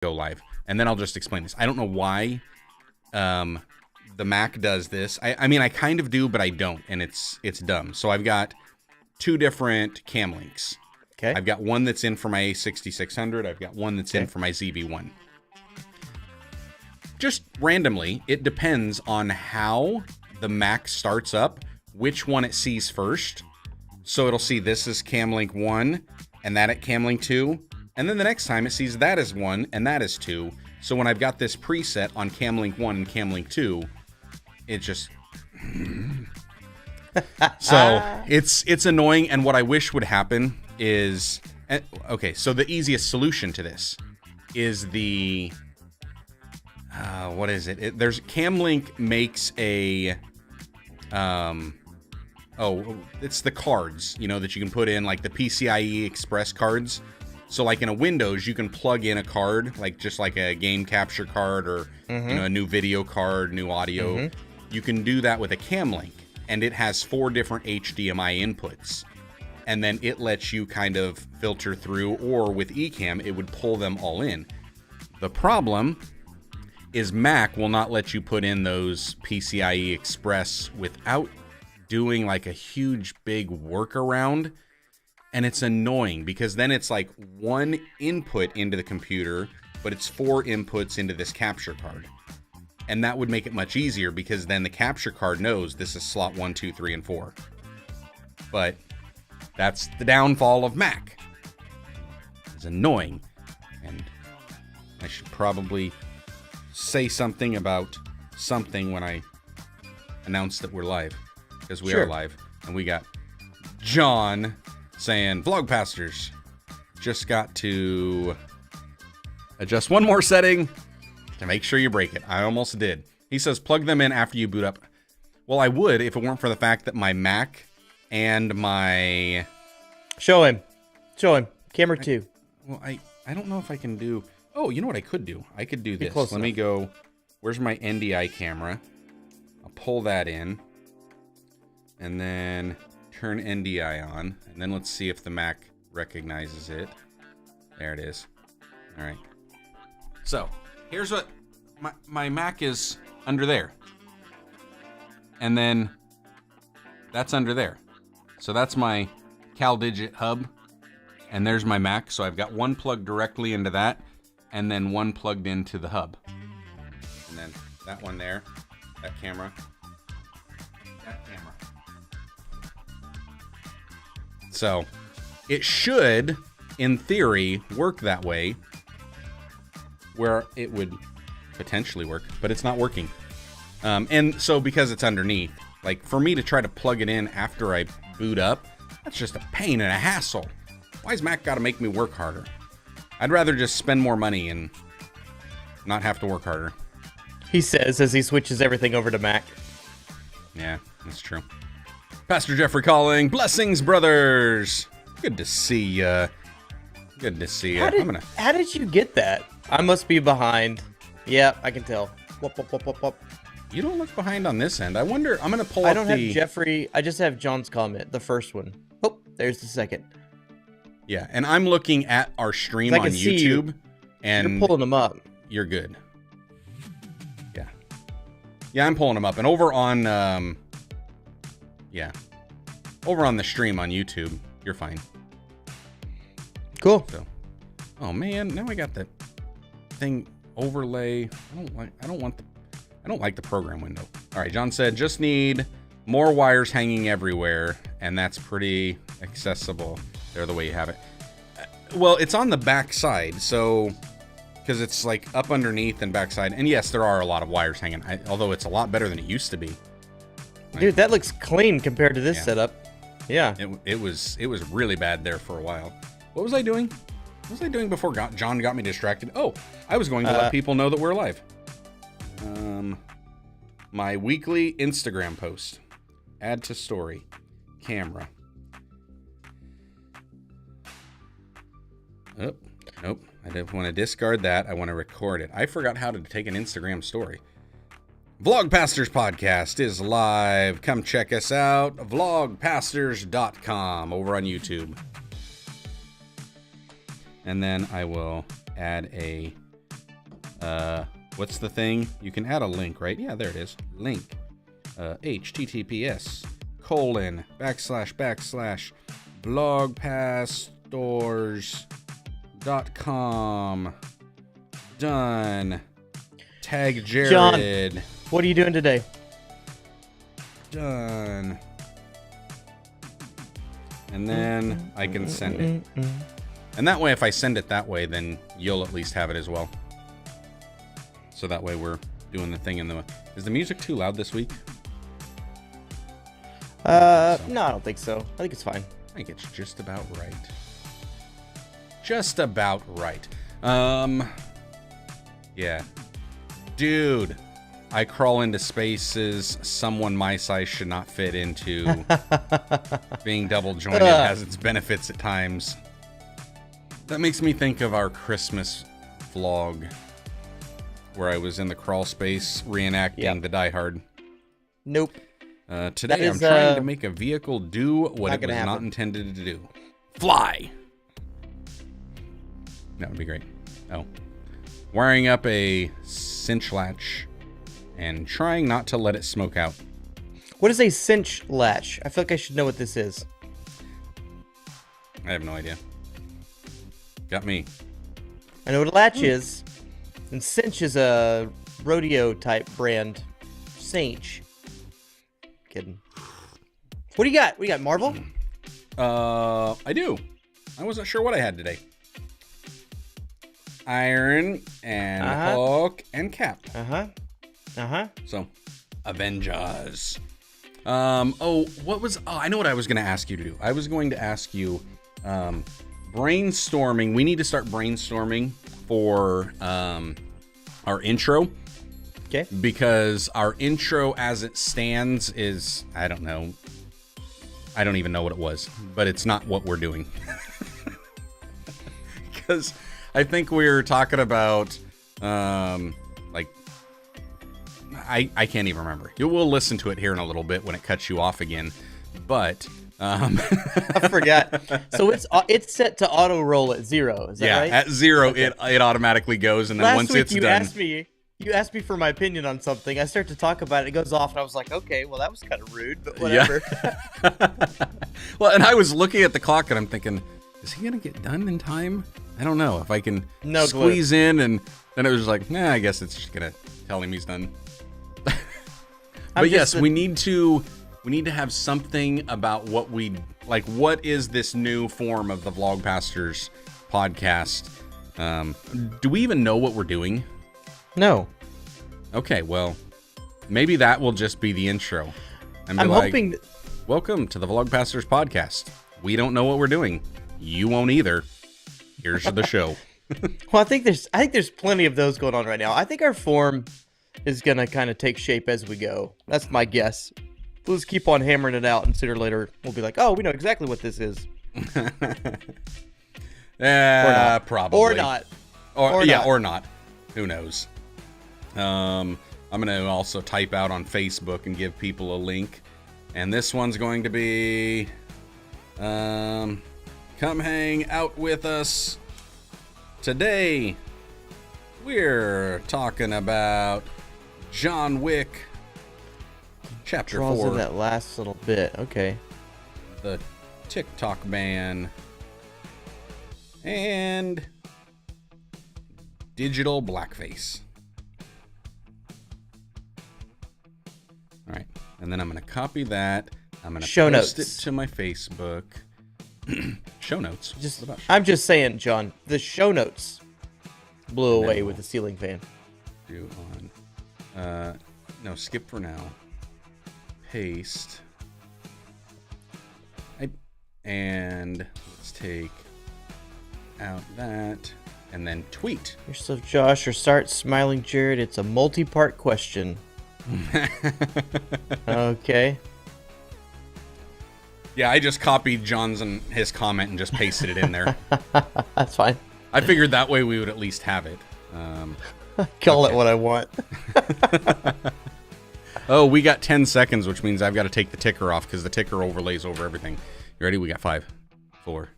go live. And then I'll just explain this. I don't know why the Mac does this. I mean, I kind of do, but I don't, and it's dumb. So I've got two different cam links. Okay. I've got one that's in for my A6600. I've got one that's in for my ZV-1. Just randomly, it depends on how the Mac starts up, which one it sees first. So it'll see this is cam link 1 and that at cam link 2. And then the next time it sees that as 1 and that is 2. So when I've got this preset on cam link 1 and cam link 2, it just... So it's annoying. And what I wish would happen is... Okay, so the easiest solution to this is the... what is it? There's Camlink makes a... it's the cards, that you can put in, like the PCIe Express cards. So like in a Windows, you can plug in a card, just like a game capture card or a new video card, new audio. You can do that with a Camlink, and it has 4 different HDMI inputs. And then it lets you kind of filter through, or with Ecamm, it would pull them all in. The problem is Mac will not let you put in those PCIe Express without doing like a huge big workaround. And it's annoying because then it's like 1 input into the computer, but it's 4 inputs into this capture card. And that would make it much easier because then the capture card knows this is slot 1, 2, 3, and 4. But that's the downfall of Mac. It's annoying. And I should probably say something about something when I announce that we're live. Because we are live. And we got John saying, Vlogpasters, just got to adjust one more setting to make sure you break it. I almost did. He says, plug them in after you boot up. Well, I would if it weren't for the fact that my Mac and my... Show him. Camera 2. Well, I don't know if I can do... Oh, you know what I could do? I could do this. Let me go... Where's my NDI camera? I'll pull that in. And then turn NDI on. And then let's see if the Mac recognizes it. There it is. All right. So, here's what... My Mac is under there. And then that's under there. So that's my CalDigit hub. And there's my Mac. So I've got one plugged directly into that. And then one plugged into the hub. And then that one there. That camera. That camera. So it should, in theory, work that way. Where it would potentially work. But it's not working. And so because it's underneath, like for me to try to plug it in after I boot up, that's just a pain and a hassle. Why's Mac got to make me work harder? I'd rather just spend more money and not have to work harder. He says as he switches everything over to Mac. Yeah, that's true. Pastor Jeffrey calling. Blessings, brothers. Good to see ya. Good to see ya. How did you get that? I must be behind. Yeah, I can tell. Whoop, whoop, whoop, whoop, whoop. You don't look behind on this end. I wonder, I'm going to pull I up don't have Jeffrey. I just have John's comment, the first one. Oh, there's the second. Yeah, and I'm looking at our stream on YouTube. And you're pulling them up. You're good. Yeah. Yeah, I'm pulling them up. And over on, over on the stream on YouTube, you're fine. Cool. So, oh man, now I got that thing overlay. I don't like the program window. All right, John said, just need more wires hanging everywhere, and that's pretty accessible. There, the way you have it. Well, it's on the back side, so because it's like up underneath and backside. And yes, there are a lot of wires hanging, although it's a lot better than it used to be. Dude, that looks clean compared to this setup. Yeah. It was really bad there for a while. What was I doing? What was I doing before John got me distracted? Oh, I was going to let people know that we're live. My weekly Instagram post. Add to story. Camera. Oh, nope. I don't want to discard that. I want to record it. I forgot how to take an Instagram story. Vlogpastors Podcast is live. Come check us out. Vlogpastors.com over on YouTube. And then I will add a What's the thing? You can add a link, right? Yeah, there it is. Link. https://blogpastors.com. Done. Tag Jarrod. John, what are you doing today? Done. And then I can send it. And that way, if I send it that way, then you'll at least have it as well. So that way we're doing the thing in the... Is the music too loud this week? No, I don't think so. I think it's fine. I think it's just about right. Just about right. Yeah. Dude, I crawl into spaces someone my size should not fit into. Being double jointed has its benefits at times. That makes me think of our Christmas vlog where I was in the crawl space reenacting the Die Hard. Nope. Today I'm trying to make a vehicle do what it was not intended to do. Fly! That would be great. Oh. Wiring up a cinch latch and trying not to let it smoke out. What is a cinch latch? I feel like I should know what this is. I have no idea. Got me. I know what a latch is. And cinch is a rodeo type brand. Cinch. Kidding. What do you got? What do you got? Marvel? I do. I wasn't sure what I had today. Iron and Hulk and Cap. So, Avengers. I know what I was going to ask you to do. I was going to ask you, brainstorming. We need to start brainstorming for our intro. Okay. Because our intro as it stands is, I don't know. I don't even know what it was, but it's not what we're doing. Because I think we were talking about, like, I can't even remember. We'll listen to it here in a little bit when it cuts you off again. But I forgot. So it's set to auto roll at 0. Is that right? At 0, okay. it automatically goes, and then once it's done. You asked me for my opinion on something. I start to talk about it. It goes off, and I was like, okay, well, that was kind of rude, but whatever. Yeah. Well, and I was looking at the clock, and I'm thinking, is he going to get done in time? I don't know if I can squeeze in, and then it was just like, nah, I guess it's just going to tell him he's done. But yes, we need to have something about what what is this new form of the Vlogpastors podcast? Do we even know what we're doing? No. Okay, well, maybe that will just be the intro. And be I'm like, hoping. Welcome to the Vlogpastors podcast. We don't know what we're doing. You won't either. Here's the show. Well, I think there's plenty of those going on right now. I think our form is gonna kind of take shape as we go. That's my guess. We'll just keep on hammering it out, and sooner or later we'll be like, oh, we know exactly what this is. Probably. Or not. Or not. Who knows? I'm gonna also type out on Facebook and give people a link, and this one's going to be come hang out with us today. We're talking about John Wick Chapter 4. Draws in that last little bit. Okay. The TikTok ban and digital blackface. All right, and then I'm going to copy that. I'm going to post it to my Facebook. Show notes. I'm just saying, John. The show notes blew away with the ceiling fan. Do on. No, skip for now. Paste. And let's take out that. And then tweet. So, Josh, or start smiling, Jarrod. It's a multi-part question. Okay. Yeah, I just copied John's and his comment and just pasted it in there. That's fine. I figured that way we would at least have it. Call it what I want. Oh, we got 10 seconds, which means I've got to take the ticker off because the ticker overlays over everything. You ready? We got 5, 4,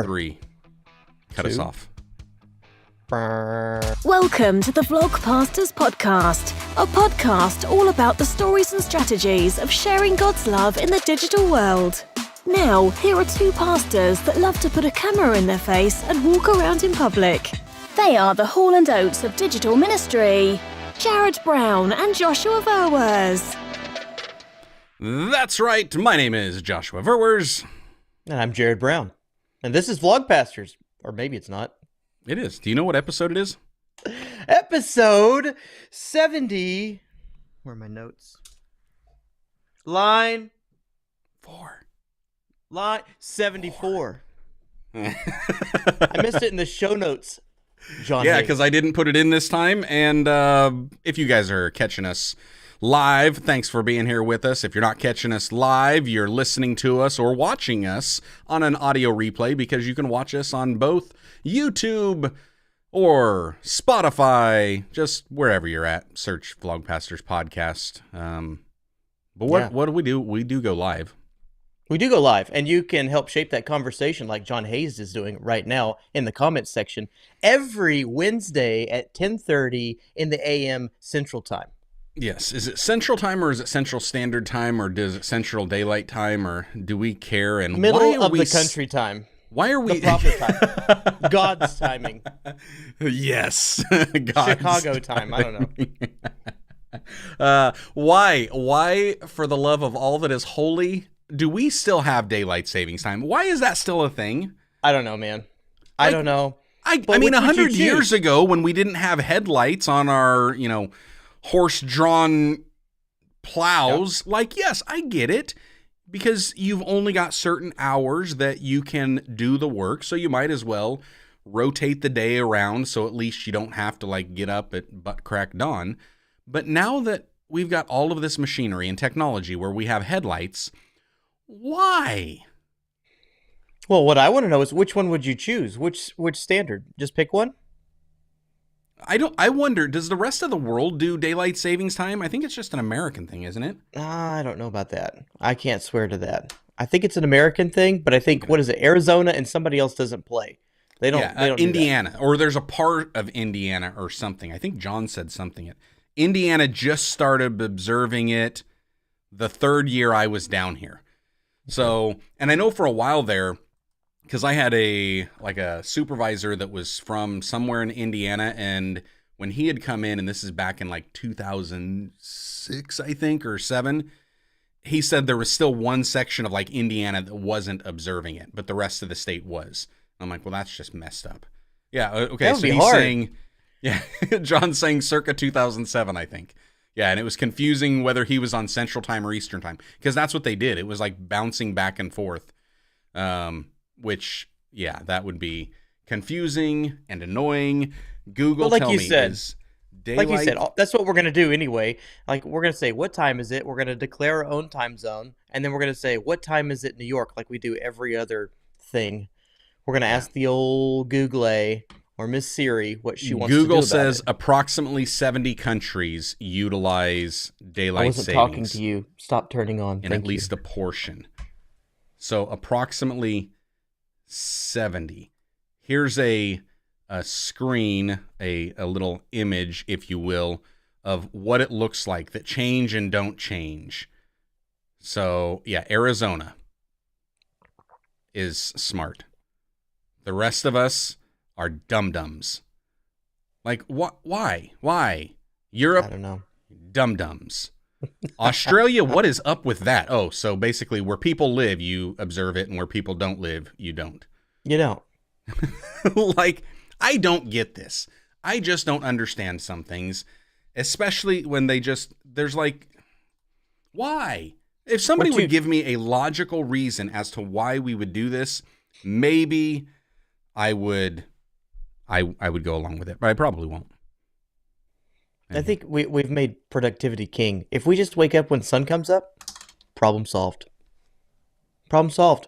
3. Cut us off. Welcome to the Vlogpastors Podcast, a podcast all about the stories and strategies of sharing God's love in the digital world. Now, here are two pastors that love to put a camera in their face and walk around in public. They are the Hall and Oates of digital ministry, Jarrod Brown and Joshua Verwers. That's right. My name is Joshua Verwers. And I'm Jarrod Brown. And this is Vlogpastors. Or maybe it's not. It is. Do you know what episode it is? Episode 70. Where are my notes? Line 74. I missed it in the show notes, John. Yeah, Hayes. because I didn't put it in this time. And if you guys are catching us live, thanks for being here with us. If you're not catching us live, you're listening to us or watching us on an audio replay, because you can watch us on both YouTube or Spotify, just wherever you're at. Search Vlogpastors Podcast. But what do we do? We do go live. We do go live, and you can help shape that conversation like John Hayes is doing right now in the comments section every Wednesday at 10:30 in the a.m. Central Time. Yes. Is it Central Time or is it Central Standard Time or is it Central Daylight Time or do we care? And Middle of the country time. Why are we... The proper time. God's timing. Yes. Chicago time. I don't know. Why, for the love of all that is holy, do we still have daylight savings time? Why is that still a thing? I don't know, man. I don't know. I mean, 100 years ago when we didn't have headlights on our, horse-drawn plows, yes, I get it. Because you've only got certain hours that you can do the work, so you might as well rotate the day around so at least you don't have to get up at butt crack dawn. But now that we've got all of this machinery and technology where we have headlights, why? Well, what I want to know is which one would you choose? Which standard? Just pick one? I wonder, does the rest of the world do daylight savings time? I think it's just an American thing, isn't it? I don't know about that. I can't swear to that. I think it's an American thing, but I think, what is it, Arizona and somebody else doesn't play. They don't do Indiana, or there's a part of Indiana or something. I think John said something. Indiana just started observing it the third year I was down here. So, and I know for a while there, because I had a supervisor that was from somewhere in Indiana, and when he had come in, and this is back in 2006, I think, or 7, he said there was still one section of Indiana that wasn't observing it, but the rest of the state was. I'm like, well, that's just messed up. Yeah, okay, so he's saying, John's saying circa 2007, I think. Yeah, and it was confusing whether he was on Central Time or Eastern Time, because that's what they did. It was bouncing back and forth. Which, that would be confusing and annoying. Google, tell me, is daylight... Like you said, that's what we're going to do anyway. We're going to say, what time is it? We're going to declare our own time zone, and then we're going to say, what time is it in New York, like we do every other thing. We're going to ask the old Google or Miss Siri what she wants to do about it. Google says approximately 70 countries utilize daylight savings. I wasn't talking to you. Stop turning on. In at least a portion. So approximately 70. Here's a screen, a little image, if you will, of what it looks like that change and don't change. So, Arizona is smart. The rest of us are dum-dums. Why? Europe? I don't know. Dum-dums. Australia, what is up with that? Oh, so basically where people live, you observe it, and where people don't live, you don't. You don't. I don't get this. I just don't understand some things, especially when there's why? If somebody would give me a logical reason as to why we would do this, maybe I would go along with it, but I probably won't. I think we've made productivity king. If we just wake up when sun comes up, problem solved. Problem solved.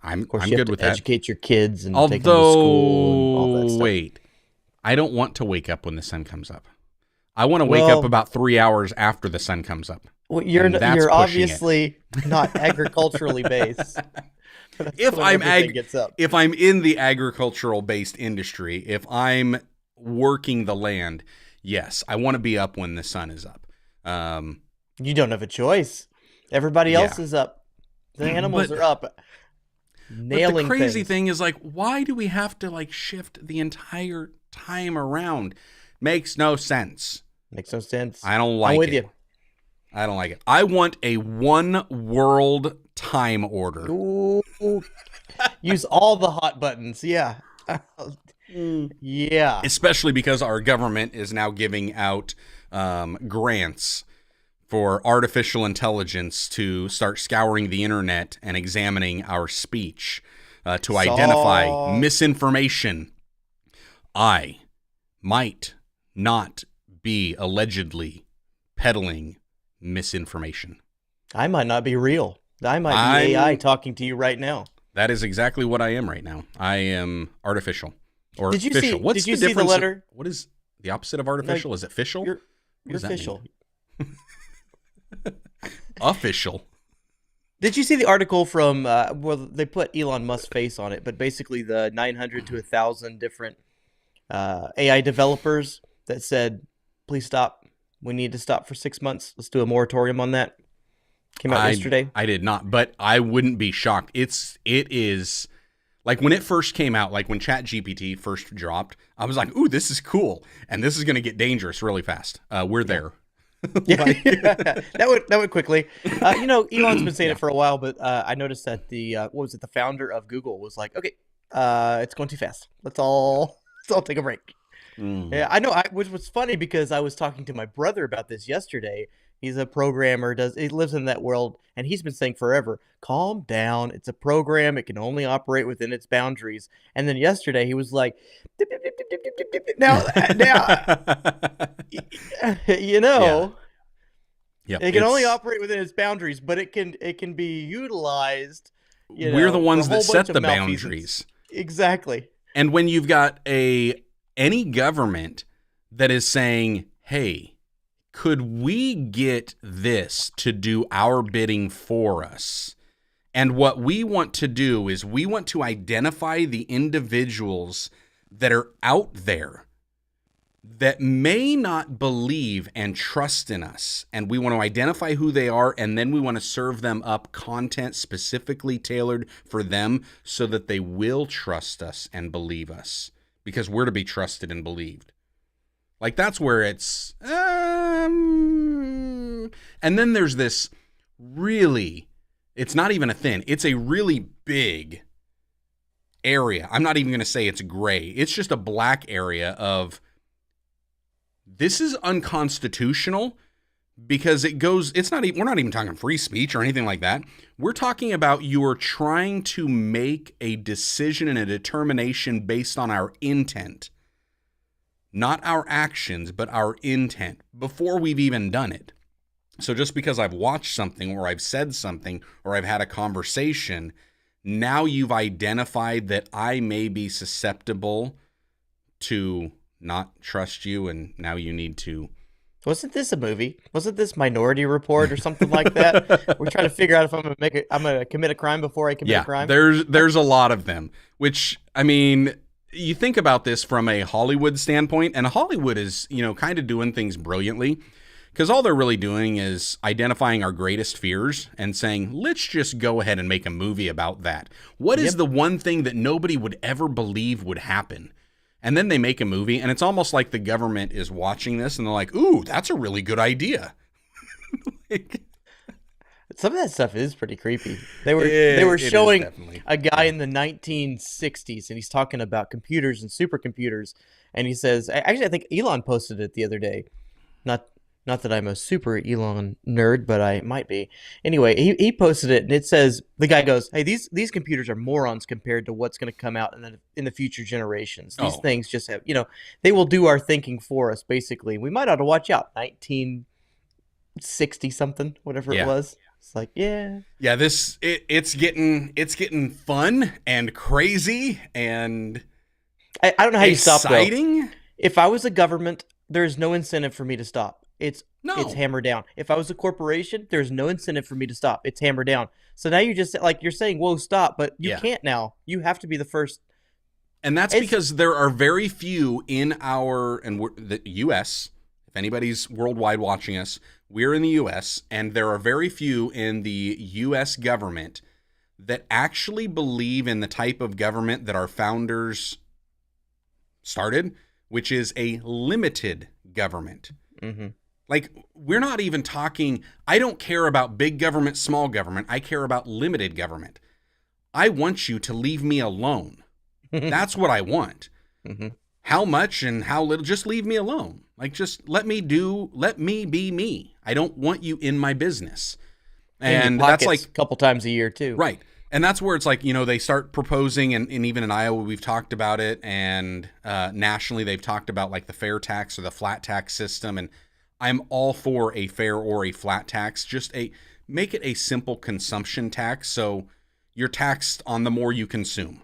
I'm good with that. Educate your kids and take them to school and all that stuff. Wait, I don't want to wake up when the sun comes up. I want to wake up about 3 hours after the sun comes up. Well, And that's you're pushing it. obviously not agriculturally based. That's If when I'm everything gets up. if I'm in the agricultural based industry, if I'm working the land, yes, I want to be up when the sun is up. You don't have a choice. Everybody else Yeah. is up. The animals But- are up. But Nailing the crazy things. thing is, like, why do we have to like shift the entire time around? Makes no sense. Makes no sense. I don't like I'm with it. you. I don't like it. I want a one world time order. Ooh. Use all the hot buttons. Yeah. Yeah. Especially because our government is now giving out grants for artificial intelligence to start scouring the internet and examining our speech to identify misinformation. I might not be allegedly peddling misinformation. I might not be real. I might be AI talking to you right now. That is exactly what I am right now. I am artificial. Or Did you official. see- What's did you the see the difference? letter? What is the opposite of artificial? Is it official? You're does that mean? official. Official. Did you see the article from, well, they put Elon Musk's face on it, but basically the 900 to 1,000 different AI developers that said, please stop. We need to stop for 6 months. Let's do a moratorium on that. Came out yesterday. I did not, but I wouldn't be shocked. It is like when it first came out, like when ChatGPT first dropped, I was like, ooh, this is cool. And this is going to get dangerous really fast. We're there. Yeah, that went quickly. Elon's been saying it for a while, but I noticed that the the founder of Google was like, okay, it's going too fast. Let's all take a break. Yeah, I know. Which was funny because I was talking to my brother about this yesterday. He's a programmer. He lives in that world, and he's been saying forever, "Calm down. It's a program. It can only operate within its boundaries." And then yesterday, he was like, "Dip, dip, dip, dip, dip, dip, dip, dip. Now, Yep, it can only operate within its boundaries, but it can be utilized. We're the ones for a whole that set bunch of the malfeasance. boundaries. Exactly. And when you've got any government that is saying, hey, could we get this to do our bidding for us? And what we want to do is we want to identify the individuals that are out there that may not believe and trust in us. And we want to identify who they are, and then we want to serve them up content specifically tailored for them so that they will trust us and believe us, because we're to be trusted and believed. Like, that's where it's... And then there's this really... It's not even a thin. It's a really big area. I'm not even going to say it's gray. It's just a black area of... This is unconstitutional because it goes... we're not even talking free speech or anything like that. We're talking about you're trying to make a decision and a determination based on our intent. Not our actions, but our intent before we've even done it. So just because I've watched something or I've said something or I've had a conversation, now you've identified that I may be susceptible to not trust you, and now you need to... Wasn't this a movie? Wasn't this Minority Report or something like that? We're trying to figure out if I'm gonna commit a crime before I commit a crime. There's a lot of them, which, I mean, you think about this from a Hollywood standpoint, and Hollywood is, kind of doing things brilliantly, because all they're really doing is identifying our greatest fears and saying, let's just go ahead and make a movie about that. What is the one thing that nobody would ever believe would happen? And then they make a movie, and it's almost like the government is watching this, and they're like, ooh, that's a really good idea. Some of that stuff is pretty creepy. They were showing a guy in the 1960s, and he's talking about computers and supercomputers, and he says, actually, I think Elon posted it the other day. Not that I'm a super Elon nerd, but I might be. Anyway, he posted it, and it says, the guy goes, hey, these computers are morons compared to what's going to come out in the future generations. These things just have, they will do our thinking for us, basically. We might ought to watch out. 1960 something, whatever it was. It's like, yeah, it's getting fun and crazy and I don't know how you stop, though. Exciting. If I was a government, there's no incentive for me to stop. It's No. hammered down. If I was a corporation, there's no incentive for me to stop. It's hammered down. So now you just like you're saying, whoa, stop, but you can't now. You have to be the first. And that's because there are very few in the U.S. If anybody's worldwide watching us, we're in the U.S., and there are very few in the U.S. government that actually believe in the type of government that our founders started, which is a limited government. Mm-hmm. Like, we're not even talking, I don't care about big government, small government. I care about limited government. I want you to leave me alone. That's what I want. Mm-hmm. How much and how little, just leave me alone. Like, just let me be me. I don't want you in my business. And that's like a couple times a year too. Right. And that's where it's like, they start proposing, and even in Iowa, we've talked about it. And nationally, they've talked about like the fair tax or the flat tax system. And I'm all for a fair or a flat tax. Just make it a simple consumption tax. So you're taxed on the more you consume.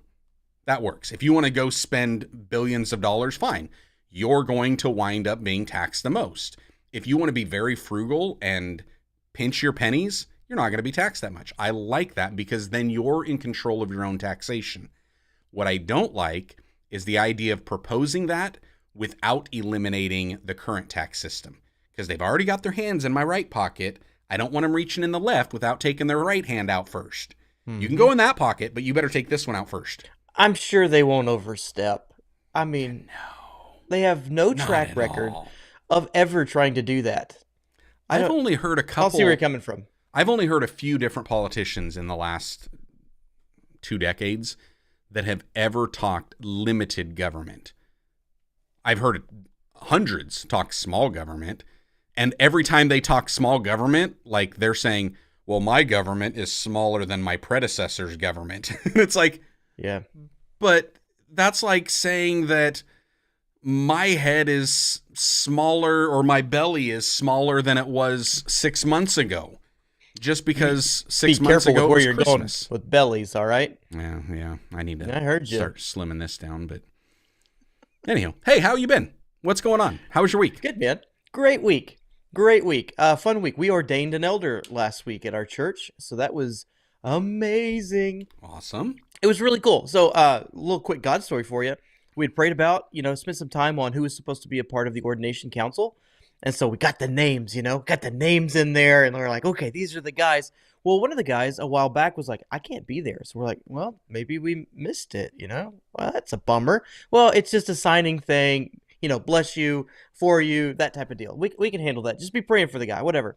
That works. If you want to go spend billions of dollars, fine. You're going to wind up being taxed the most. If you want to be very frugal and pinch your pennies, you're not going to be taxed that much. I like that because then you're in control of your own taxation. What I don't like is the idea of proposing that without eliminating the current tax system, because they've already got their hands in my right pocket. I don't want them reaching in the left without taking their right hand out first. You can go in that pocket, but you better take this one out first. I'm sure they won't overstep. I mean, they have no Not track at record all. of ever trying to do that. I've only heard a couple. I'll see where you're coming from. I've only heard a few different politicians in the last 2 decades that have ever talked limited government. I've heard hundreds talk small government, and every time they talk small government, like they're saying, well, my government is smaller than my predecessor's government. And it's like, yeah, but that's like saying that my head is smaller or my belly is smaller than it was 6 months ago. Just because 6 months ago where was you're Christmas. going with bellies, all right? Yeah. I need to I heard you. start slimming this down. But anyhow, hey, how you been? What's going on? How was your week? Good, man. Great week. Fun week. We ordained an elder last week at our church, so that was amazing. Awesome. It was really cool. So, a little quick God story for you. We had prayed about, spent some time on who was supposed to be a part of the ordination council. And so we got the names, got the names in there. And we're like, okay, these are the guys. Well, one of the guys a while back was like, I can't be there. So we're like, well, maybe we missed it, Well, that's a bummer. Well, it's just a signing thing, bless you, for you, that type of deal. We can handle that. Just be praying for the guy, whatever.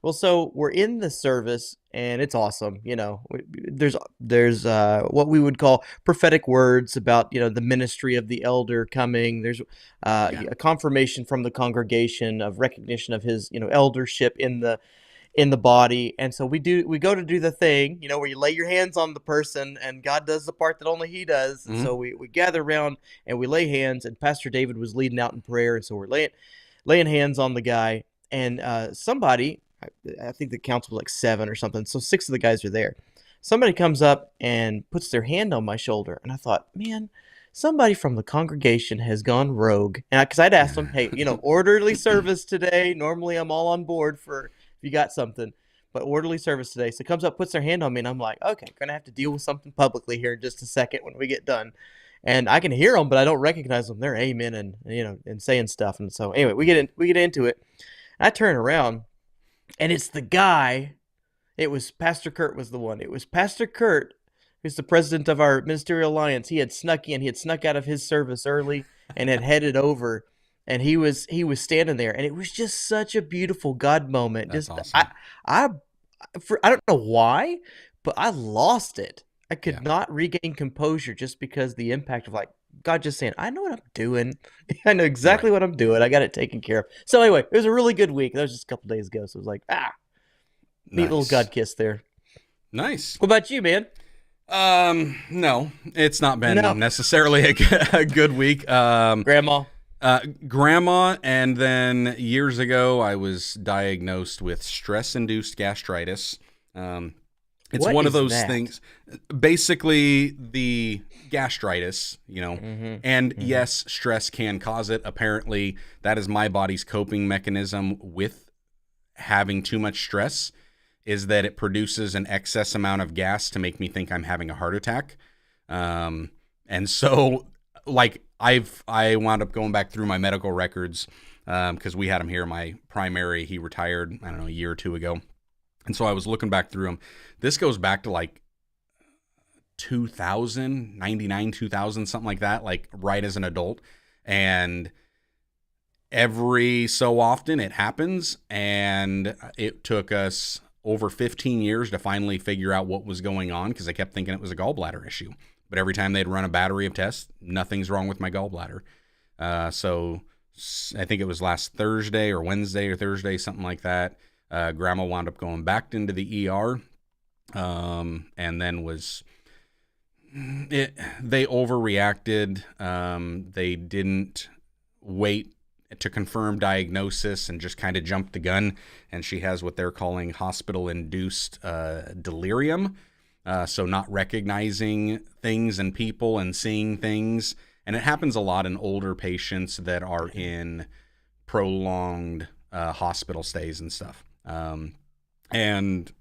Well, so we're in the service, and it's awesome. There's what we would call prophetic words about the ministry of the elder coming. There's a confirmation from the congregation of recognition of his eldership in the body. And so we go to do the thing where you lay your hands on the person, and God does the part that only He does. And so we gather around and we lay hands, and Pastor David was leading out in prayer, and so we're laying hands on the guy, and somebody. I think the council was like 7 or something. So 6 of the guys are there. Somebody comes up and puts their hand on my shoulder. And I thought, man, somebody from the congregation has gone rogue. And because I'd asked them, hey, orderly service today. Normally I'm all on board for if you got something. But orderly service today. So comes up, puts their hand on me. And I'm like, okay, going to have to deal with something publicly here in just a second when we get done. And I can hear them, but I don't recognize them. They're amen and saying stuff. And so anyway, we get into it. I turn around. And it's the guy, it was Pastor Kurt was the one. It was Pastor Kurt, who's the president of our ministerial alliance. He had snuck in. He had snuck out of his service early and had headed over. And he was standing there. And it was just such a beautiful God moment. That's just awesome. I don't know why, but I lost it. I could not regain composure just because the impact of God just saying, I know what I'm doing. I know exactly what I'm doing. I got it taken care of. So anyway, it was a really good week. That was just a couple days ago. So it was like, neat little God kiss there. Nice. What about you, man? No, it's not been necessarily a good week. Grandma. Grandma, and then years ago, I was diagnosed with stress-induced gastritis. It's What one of is those that? things. Basically, the gastritis, and yes, stress can cause it. Apparently, that is my body's coping mechanism with having too much stress, is that it produces an excess amount of gas to make me think I'm having a heart attack. And so, like, I wound up going back through my medical records because we had him here. My primary, he retired, I don't know, a year or two ago. And so I was looking back through them. This goes back to like 2000, 99, 2000, something like that, like right as an adult. And every so often it happens. And it took us over 15 years to finally figure out what was going on because I kept thinking it was a gallbladder issue. But every time they'd run a battery of tests, nothing's wrong with my gallbladder. So I think it was last Thursday or Wednesday or Thursday, something like that. Grandma wound up going back into the ER, and then they overreacted. They didn't wait to confirm diagnosis and just kind of jumped the gun. And she has what they're calling hospital-induced delirium. So not recognizing things and people and seeing things. And it happens a lot in older patients that are in prolonged hospital stays and stuff. And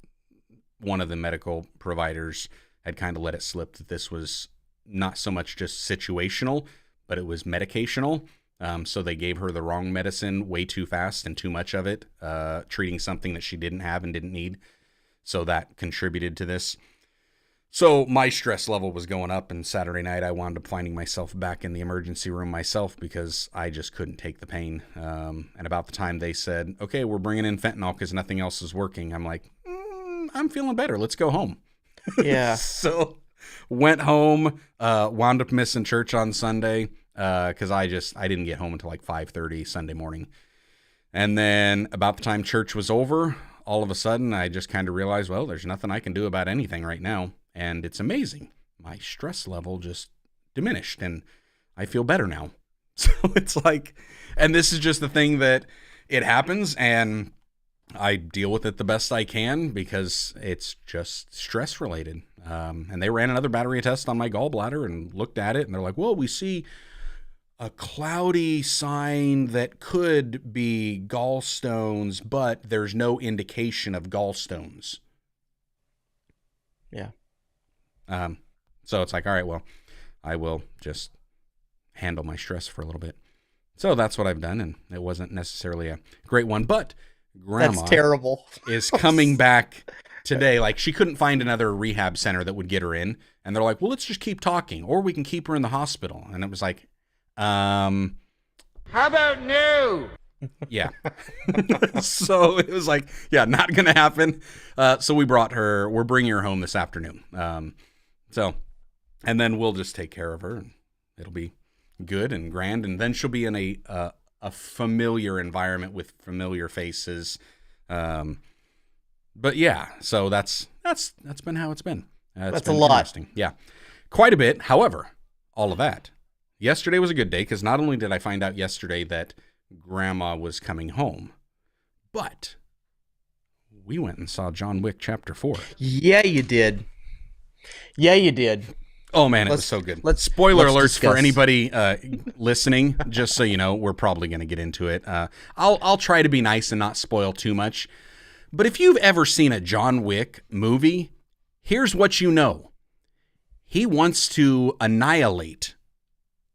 one of the medical providers had kind of let it slip that this was not so much just situational, but it was medicational. So they gave her the wrong medicine way too fast and too much of it, treating something that she didn't have and didn't need. So that contributed to this. So my stress level was going up, and Saturday night I wound up finding myself back in the emergency room myself because I just couldn't take the pain. And about the time they said, okay, we're bringing in fentanyl because nothing else is working, I'm like, I'm feeling better. Let's go home. Yeah. So went home, wound up missing church on Sunday because I didn't get home until like 5:30 Sunday morning. And then about the time church was over, all of a sudden I just kind of realized, well, there's nothing I can do about anything right now. And it's amazing. My stress level just diminished and I feel better now. So it's like, and this is just the thing that it happens and I deal with it the best I can because it's just stress related. And they ran another battery test on my gallbladder and looked at it and they're like, well, we see a cloudy sign that could be gallstones, but there's no indication of gallstones. Yeah. So it's like, all right, well, I will just handle my stress for a little bit. So that's what I've done, and it wasn't necessarily a great one, but Grandma That's terrible. is coming back today. Like, she couldn't find another rehab center that would get her in, and they're like, well, let's just keep talking, or we can keep her in the hospital. And it was like, how about no? Yeah. So it was like, yeah, not going to happen. So we're bringing her home this afternoon. And then we'll just take care of her and it'll be good and grand. And then she'll be in a familiar environment with familiar faces. But yeah, so that's been how it's been. That's a lot. Interesting. Yeah, quite a bit. However, all of that. Yesterday was a good day because not only did I find out yesterday that Grandma was coming home, but we went and saw John Wick Chapter 4. Yeah, you did. Oh man, it was so good. Spoiler alerts for anybody listening, just so you know, we're probably going to get into it. I'll try to be nice and not spoil too much. But if you've ever seen a John Wick movie, here's what you know. He wants to annihilate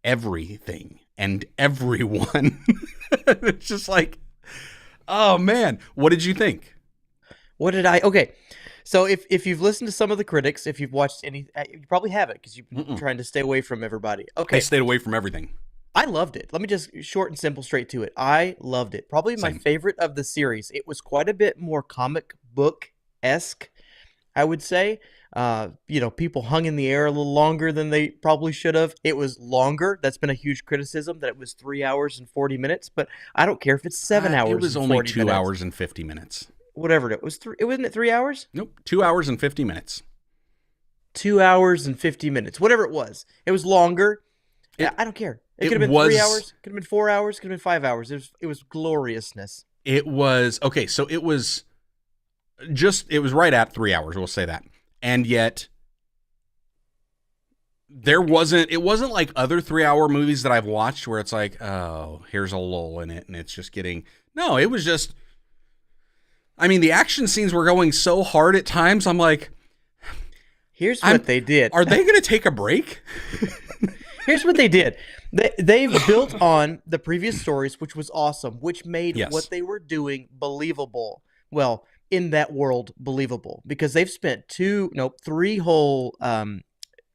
everything and everyone. It's just like, oh man, what did you think? Okay, so if you've listened to some of the critics, if you've watched any, you probably haven't because you've been trying to stay away from everybody. Okay, I stayed away from everything. I loved it. Let me just short and simple, straight to it. I loved it. Probably my favorite of the series. It was quite a bit more comic book-esque, I would say. People hung in the air a little longer than they probably should have. It was longer. That's been a huge criticism that it was 3 hours and 40 minutes. But I don't care if it's 7 hours. It was and only 40 2 minutes. hours and 50 minutes. Whatever it was. It wasn't it 3 hours? Nope, 2 hours and 50 minutes. 2 hours and 50 minutes. Whatever it was. It was longer. I don't care. It could have been 3 hours. Could have been 4 hours. Could have been 5 hours. It was gloriousness. It was okay. So it was right at 3 hours. We'll say that. And yet it wasn't like other 3-hour movies that I've watched where it's like, oh, here's a lull in it and it's just getting, no, it was just, I mean, the action scenes were going so hard at times. I'm like, here's what they did. Are they going to take a break? Here's what they did. They've built on the previous stories, which was awesome, which made what they were doing believable. Well, in that world, believable, because they've spent 3 whole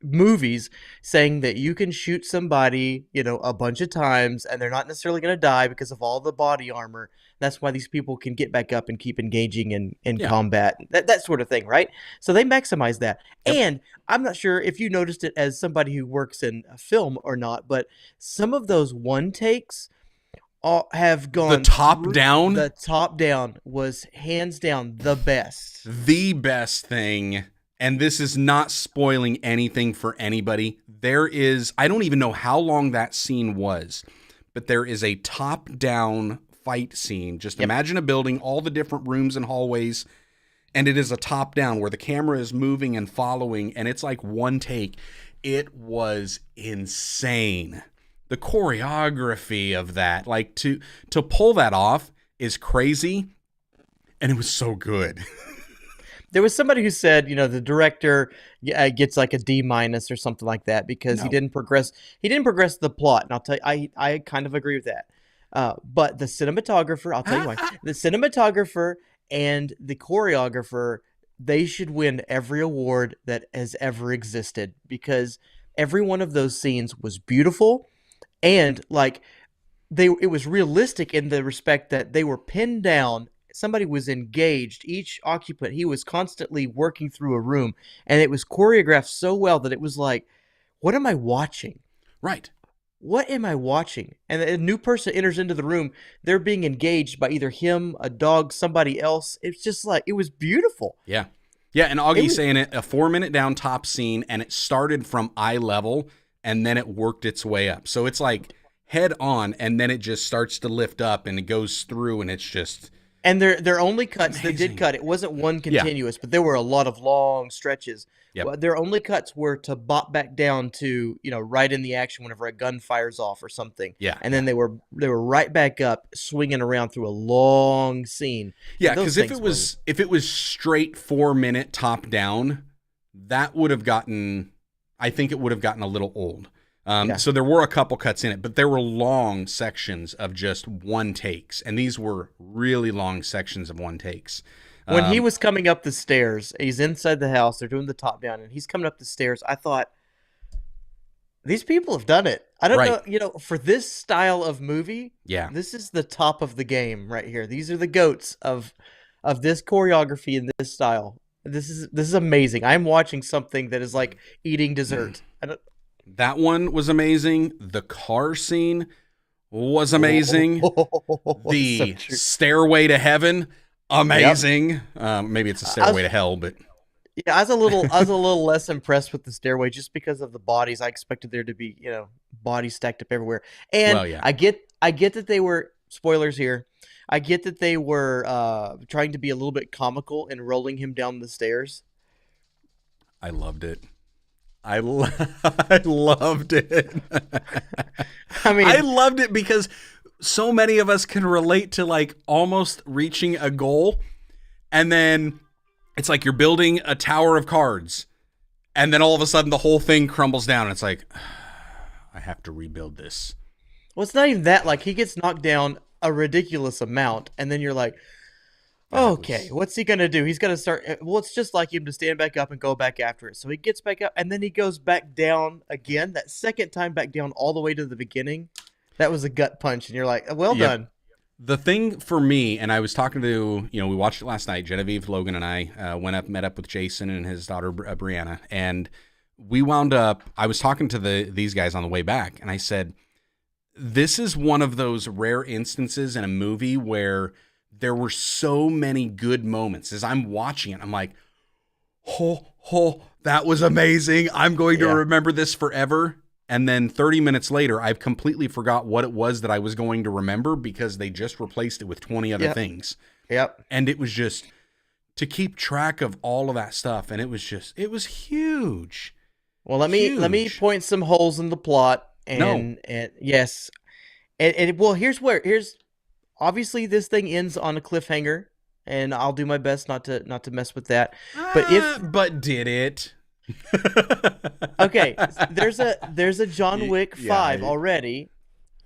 movies saying that you can shoot somebody, a bunch of times and they're not necessarily going to die because of all the body armor. That's why these people can get back up and keep engaging in combat, that sort of thing, right? So they maximize that. Yep. And I'm not sure if you noticed it as somebody who works in a film or not, but some of those one takes have gone... The top down? The top down was hands down the best. The best thing, and this is not spoiling anything for anybody. There is, I don't even know how long that scene was, but there is a top down fight scene. Just imagine a building, all the different rooms and hallways, and it is a top down where the camera is moving and following, and it's like one take. It was insane. The choreography of that, like to pull that off is crazy, and it was so good. There was somebody who said, the director gets like a D- or something like that because he didn't progress. He didn't progress the plot, and I'll tell you, I kind of agree with that. But the cinematographer, I'll tell you why. The cinematographer and the choreographer, they should win every award that has ever existed because every one of those scenes was beautiful, and like it was realistic in the respect that they were pinned down. Somebody was engaged. Each occupant, he was constantly working through a room, and it was choreographed so well that it was like, what am I watching? Right. What am I watching? And a new person enters into the room. They're being engaged by either him, a dog, somebody else. It's just like, it was beautiful. Yeah. Yeah, and Augie's saying it, a 4-minute down top scene, and it started from eye level, and then it worked its way up. So it's like head on, and then it just starts to lift up, and it goes through, and it's just... And they're only cuts. Amazing. They did cut. It wasn't one continuous, but there were a lot of long stretches. Yep. Well, their only cuts were to bop back down to, right in the action whenever a gun fires off or something. Yeah. And then they were right back up, swinging around through a long scene. Yeah, because if it was straight 4-minute top down, that would have gotten, I think it would have gotten a little old. So there were a couple cuts in it, but there were long sections of just one takes, and these were really long sections of one takes. When he was coming up the stairs, he's inside the house, they're doing the top down, and he's coming up the stairs. I thought, these people have done it. I don't know, for this style of movie, this is the top of the game right here. These are the goats of this choreography and this style. This is amazing. I'm watching something that is like eating dessert. That one was amazing. The car scene was amazing. The stairway to heaven, amazing. Yep. Maybe it's a stairway to hell, but yeah, I was a little less impressed with the stairway just because of the bodies. I expected there to be, bodies stacked up everywhere. And I get that they were, spoilers here, I get that they were trying to be a little bit comical in rolling him down the stairs. I loved it. I loved it. I loved it because so many of us can relate to like almost reaching a goal, and then it's like you're building a tower of cards, and then all of a sudden the whole thing crumbles down, and it's like, I have to rebuild this. Well, it's not even that. Like, he gets knocked down a ridiculous amount, and then you're like, okay, what's he going to do? He's going to start... Well, it's just like him to stand back up and go back after it. So he gets back up, and then he goes back down again. That second time back down all the way to the beginning, that was a gut punch. And you're like, well done. The thing for me, and I was talking to... we watched it last night. Genevieve, Logan, and I met up with Jason and his daughter, Brianna. And we wound up... I was talking to these guys on the way back, and I said, this is one of those rare instances in a movie where... there were so many good moments. As I'm watching it, I'm like, that was amazing. I'm going to remember this forever. And then 30 minutes later, I've completely forgot what it was that I was going to remember because they just replaced it with 20 other things. Yep. And it was just, to keep track of all of that stuff, and it was huge. Well, let me point some holes in the plot. And yes, well, here's obviously this thing ends on a cliffhanger, and I'll do my best not to mess with that. But did it? Okay, there's a John Wick 5 already.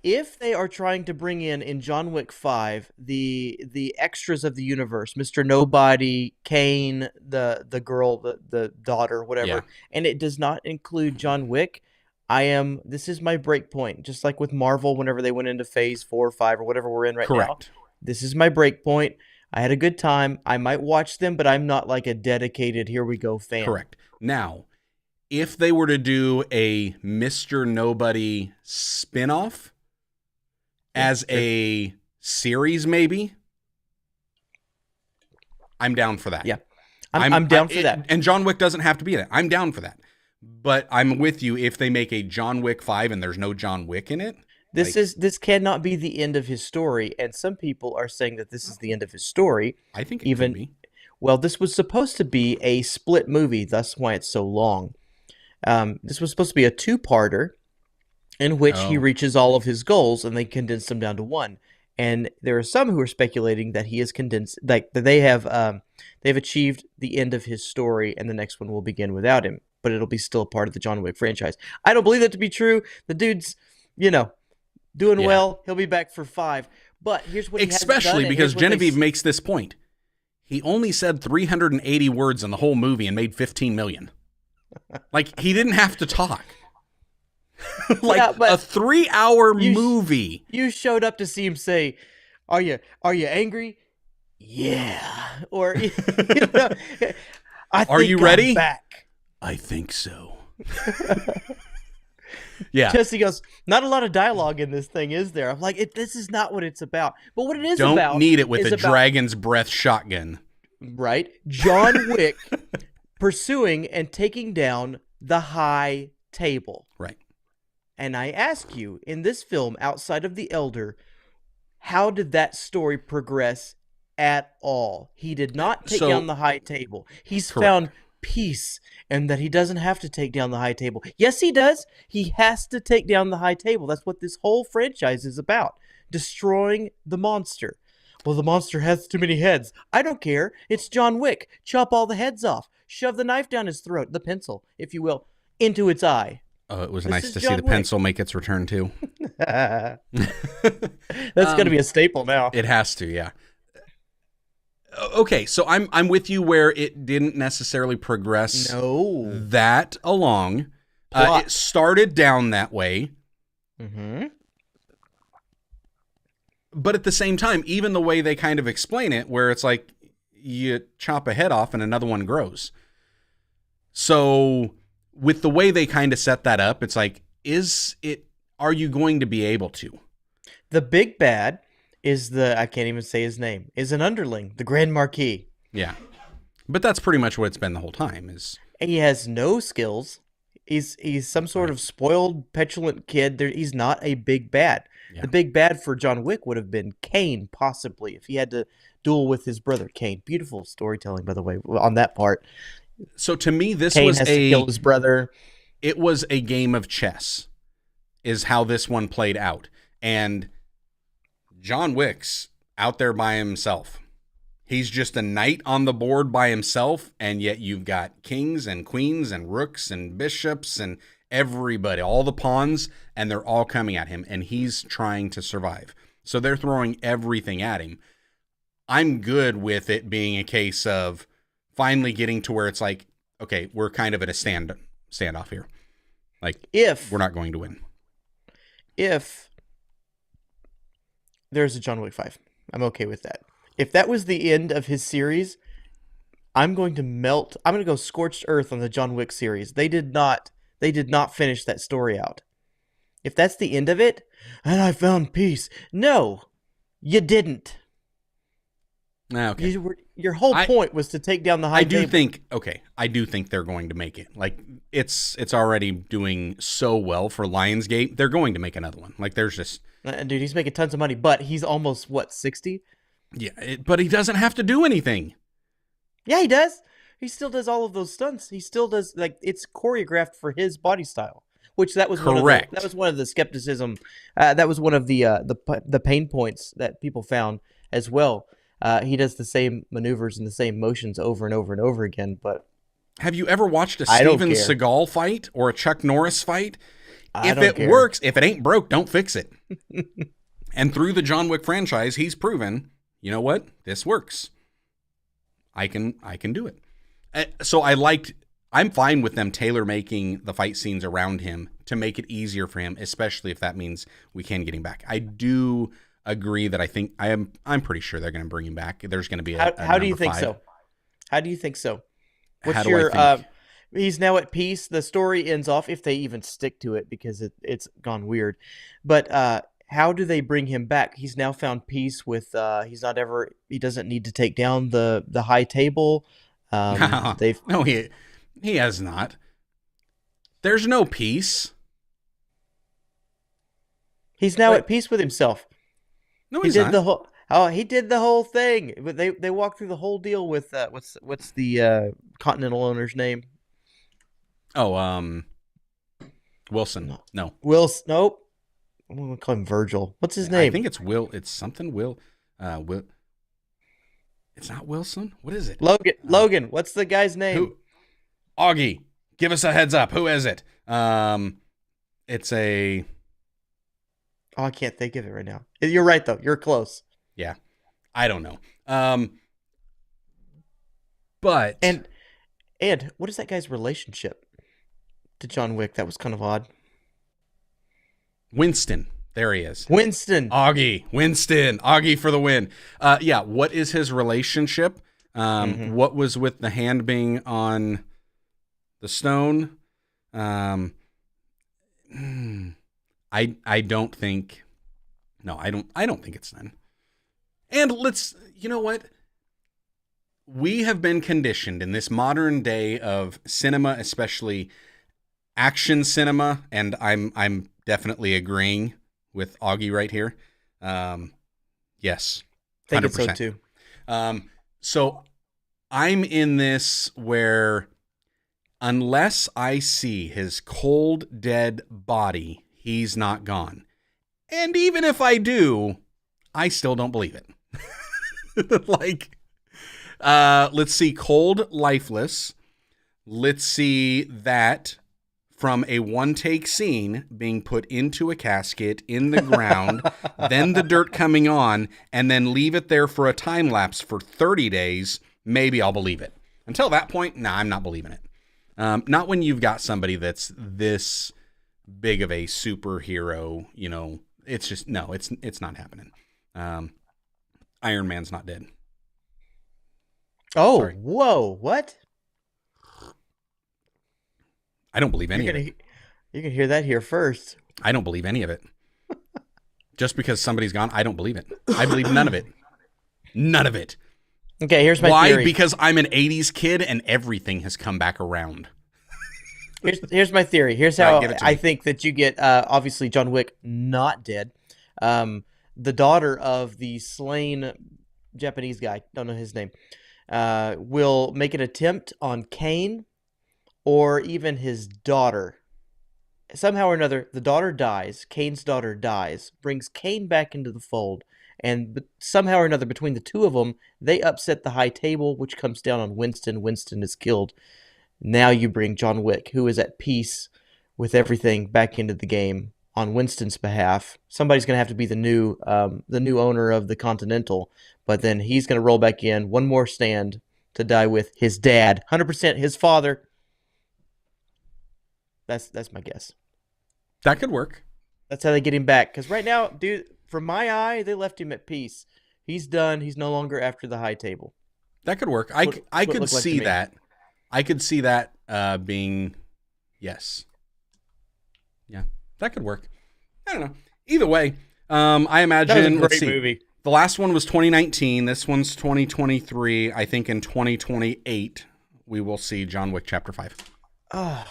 If they are trying to bring in John Wick 5 the extras of the universe, Mr. Nobody, Kane, the girl, the daughter, whatever, and it does not include John Wick, this is my break point. Just like with Marvel, whenever they went into phase 4 or 5 or whatever we're in right now. This is my break point. I had a good time. I might watch them, but I'm not like a dedicated here we go fan. Correct. Now, if they were to do a Mr. Nobody spinoff as a series, maybe, I'm down for that. Yeah, I'm down for that. And John Wick doesn't have to be in it. I'm down for that. But I'm with you if they make a John Wick 5 and there's no John Wick in it. This cannot be the end of his story, and some people are saying that this is the end of his story. I think it could be. Well, this was supposed to be a split movie, that's why it's so long. This was supposed to be a 2-parter in which he reaches all of his goals, and they condense them down to one. And there are some who are speculating that he is condensed, like that they've achieved the end of his story, and the next one will begin without him, but it'll be still a part of the John Wick franchise. I don't believe that to be true. The dude's, doing well. He'll be back for 5. But here's what he hasn't done. Especially because Genevieve makes this point. He only said 380 words in the whole movie and made $15 million. Like, he didn't have to talk. A 3-hour movie. You showed up to see him say, "Are you angry?" Yeah. Or are you ready? I'm back. I think so. Yeah. Jesse goes, not a lot of dialogue in this thing, is there? I'm like, this is not what it's about. But what it is about... Don't need it with a dragon's breath shotgun. Right? John Wick pursuing and taking down the high table. Right. And I ask you, in this film, outside of The Elder, how did that story progress at all? He did not take down the high table. He's found peace, and that he doesn't have to take down the high table. Yes, he does. He has to take down the high table. That's what this whole franchise is about. Destroying the monster. Well, the monster has too many heads. I don't care. It's John Wick. Chop all the heads off. Shove the knife down his throat, the pencil, if you will, into its eye. Oh, it was nice to see the pencil make its return, too. That's going to be a staple now. It has to, yeah. Okay, so I'm with you where it didn't necessarily progress that along. It started down that way. Mm-hmm. But at the same time, even the way they kind of explain it, where it's like you chop a head off and another one grows. So with the way they kind of set that up, it's like, are you going to be able to? The big bad is I can't even say his name, is an underling, the Grand Marquis. Yeah. But that's pretty much what it's been the whole time. And he has no skills. He's some sort of spoiled, petulant kid. He's not a big bad. Yeah. The big bad for John Wick would have been Kane, possibly, if he had to duel with his brother Kane. Beautiful storytelling, by the way, on that part. So to me, Kane has to kill his brother. It was a game of chess, is how this one played out. And John Wick's out there by himself. He's just a knight on the board by himself, and yet you've got kings and queens and rooks and bishops and everybody, all the pawns, and they're all coming at him, and he's trying to survive. So they're throwing everything at him. I'm good with it being a case of finally getting to where it's like, okay, we're kind of at a standoff here. Like, we're not going to win. If there's a John Wick 5, I'm okay with that. If that was the end of his series, I'm going to go scorched earth on the John Wick series. They did not finish that story out. If that's the end of it, and I found peace. No, you didn't. Okay. Your whole point was to take down the high table. I do think they're going to make it. Like, it's already doing so well for Lionsgate. They're going to make another one. Like, there's just... Dude, he's making tons of money, but he's almost, 60? Yeah, but he doesn't have to do anything. Yeah, he does. He still does all of those stunts. He still does, like, it's choreographed for his body style. Which that was Correct. that was one of the skepticism. That was one of the pain points that people found as well. He does the same maneuvers and the same motions over and over and over again. But have you ever watched a I don't Steven care. Seagal fight or a Chuck Norris fight? If don't it care. works, if it ain't broke, don't fix it. And through the John Wick franchise, he's proven, you know what? This works. I can do it. So I'm fine with them tailor making the fight scenes around him to make it easier for him, especially if that means we can get him back. I do agree that I'm pretty sure they're going to bring him back. There's going to be a how do you think 5. so? How do you think so? How What's do I your think? he's now at peace. The story ends off, if they even stick to it, because it's gone weird. But how do they bring him back? He's now found peace with he doesn't need to take down the high table. No, he has not. There's no peace. He's now Wait. at peace with himself. No, He he's did not. he did the whole thing. But they walked through the whole deal with what's the Continental owner's name? Oh, Wilson. No. Nope. I'm gonna call him Virgil. What's his name? I think it's Will. It's something Will. Will. It's not Wilson. What is it? Logan. What's the guy's name? Who? Augie. Give us a heads up. Who is it? It's a. Oh, I can't think of it right now. You're right though. You're close. Yeah, I don't know. But And what is that guy's relationship to John Wick? That was kind of odd. Winston. There he is. Winston. Winston. Augie for the win. Yeah. What is his relationship? What was with the hand being on the stone? I don't think. No, I don't think it's done. And you know what? We have been conditioned in this modern day of cinema, especially action cinema, and I'm definitely agreeing with Augie right here. Yes, 100%. I think so too. So I'm in this where unless I see his cold, dead body, he's not gone. And even if I do, I still don't believe it. Let's see cold, lifeless. Let's see that from a one-take scene being put into a casket in the ground, then the dirt coming on, and then leave it there for a time lapse for 30 days, maybe I'll believe it. Until that point, I'm not believing it. Not when you've got somebody that's this big of a superhero, you know. It's just, no, it's not happening. Iron Man's not dead. Oh, Sorry. whoa, what? I don't believe any of it. You can hear that here first. I don't believe any of it. Just because somebody's gone, I don't believe it. I believe none of it. None of it. Okay, here's my Why? theory. Because I'm an 80s kid and everything has come back around. Here's my theory. Here's how Right, give it to I me. think that you get, obviously, John Wick not dead. The daughter of the slain Japanese guy, don't know his name, will make an attempt on Kane or even his daughter. Somehow or another, the daughter dies. Kane's daughter dies. Brings Kane back into the fold. And somehow or another, between the two of them, they upset the high table, which comes down on Winston. Winston is killed. Now you bring John Wick, who is at peace with everything, back into the game on Winston's behalf. Somebody's going to have to be the new owner of the Continental, but then he's going to roll back in, one more stand to die with his dad, 100% his father. That's my guess. That could work. That's how they get him back. Because right now, dude, from my eye, they left him at peace. He's done. He's no longer after the high table. That could work. That's I what it could looked like to see me. that. I could see that being, yes. Yeah, that could work. I don't know. Either way, I imagine, That was a great let's see. movie. The last one was 2019. This one's 2023. I think in 2028, we will see John Wick Chapter 5. Oh,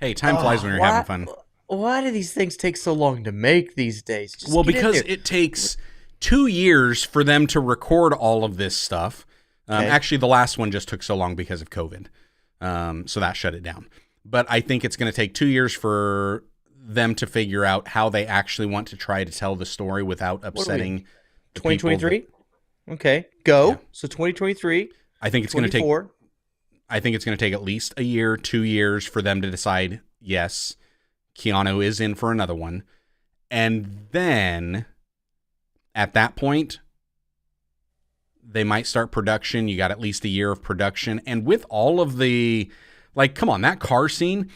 Hey, time flies when you're having fun. Why do these things take so long to make these days? Just Well, get in because there. it takes 2 years for them to record all of this stuff. Okay. Actually, the last one just took so long because of COVID. So that shut it down. But I think it's going to take 2 years for them to figure out how they actually want to try to tell the story without upsetting the people 2023? Okay. Go. Yeah. So 2023. I think it's going to take. I think it's going to take at least a year, 2 years for them to decide, yes, Keanu is in for another one. And then at that point, they might start production. You got at least a year of production. And with all of the, like, come on, that car scene,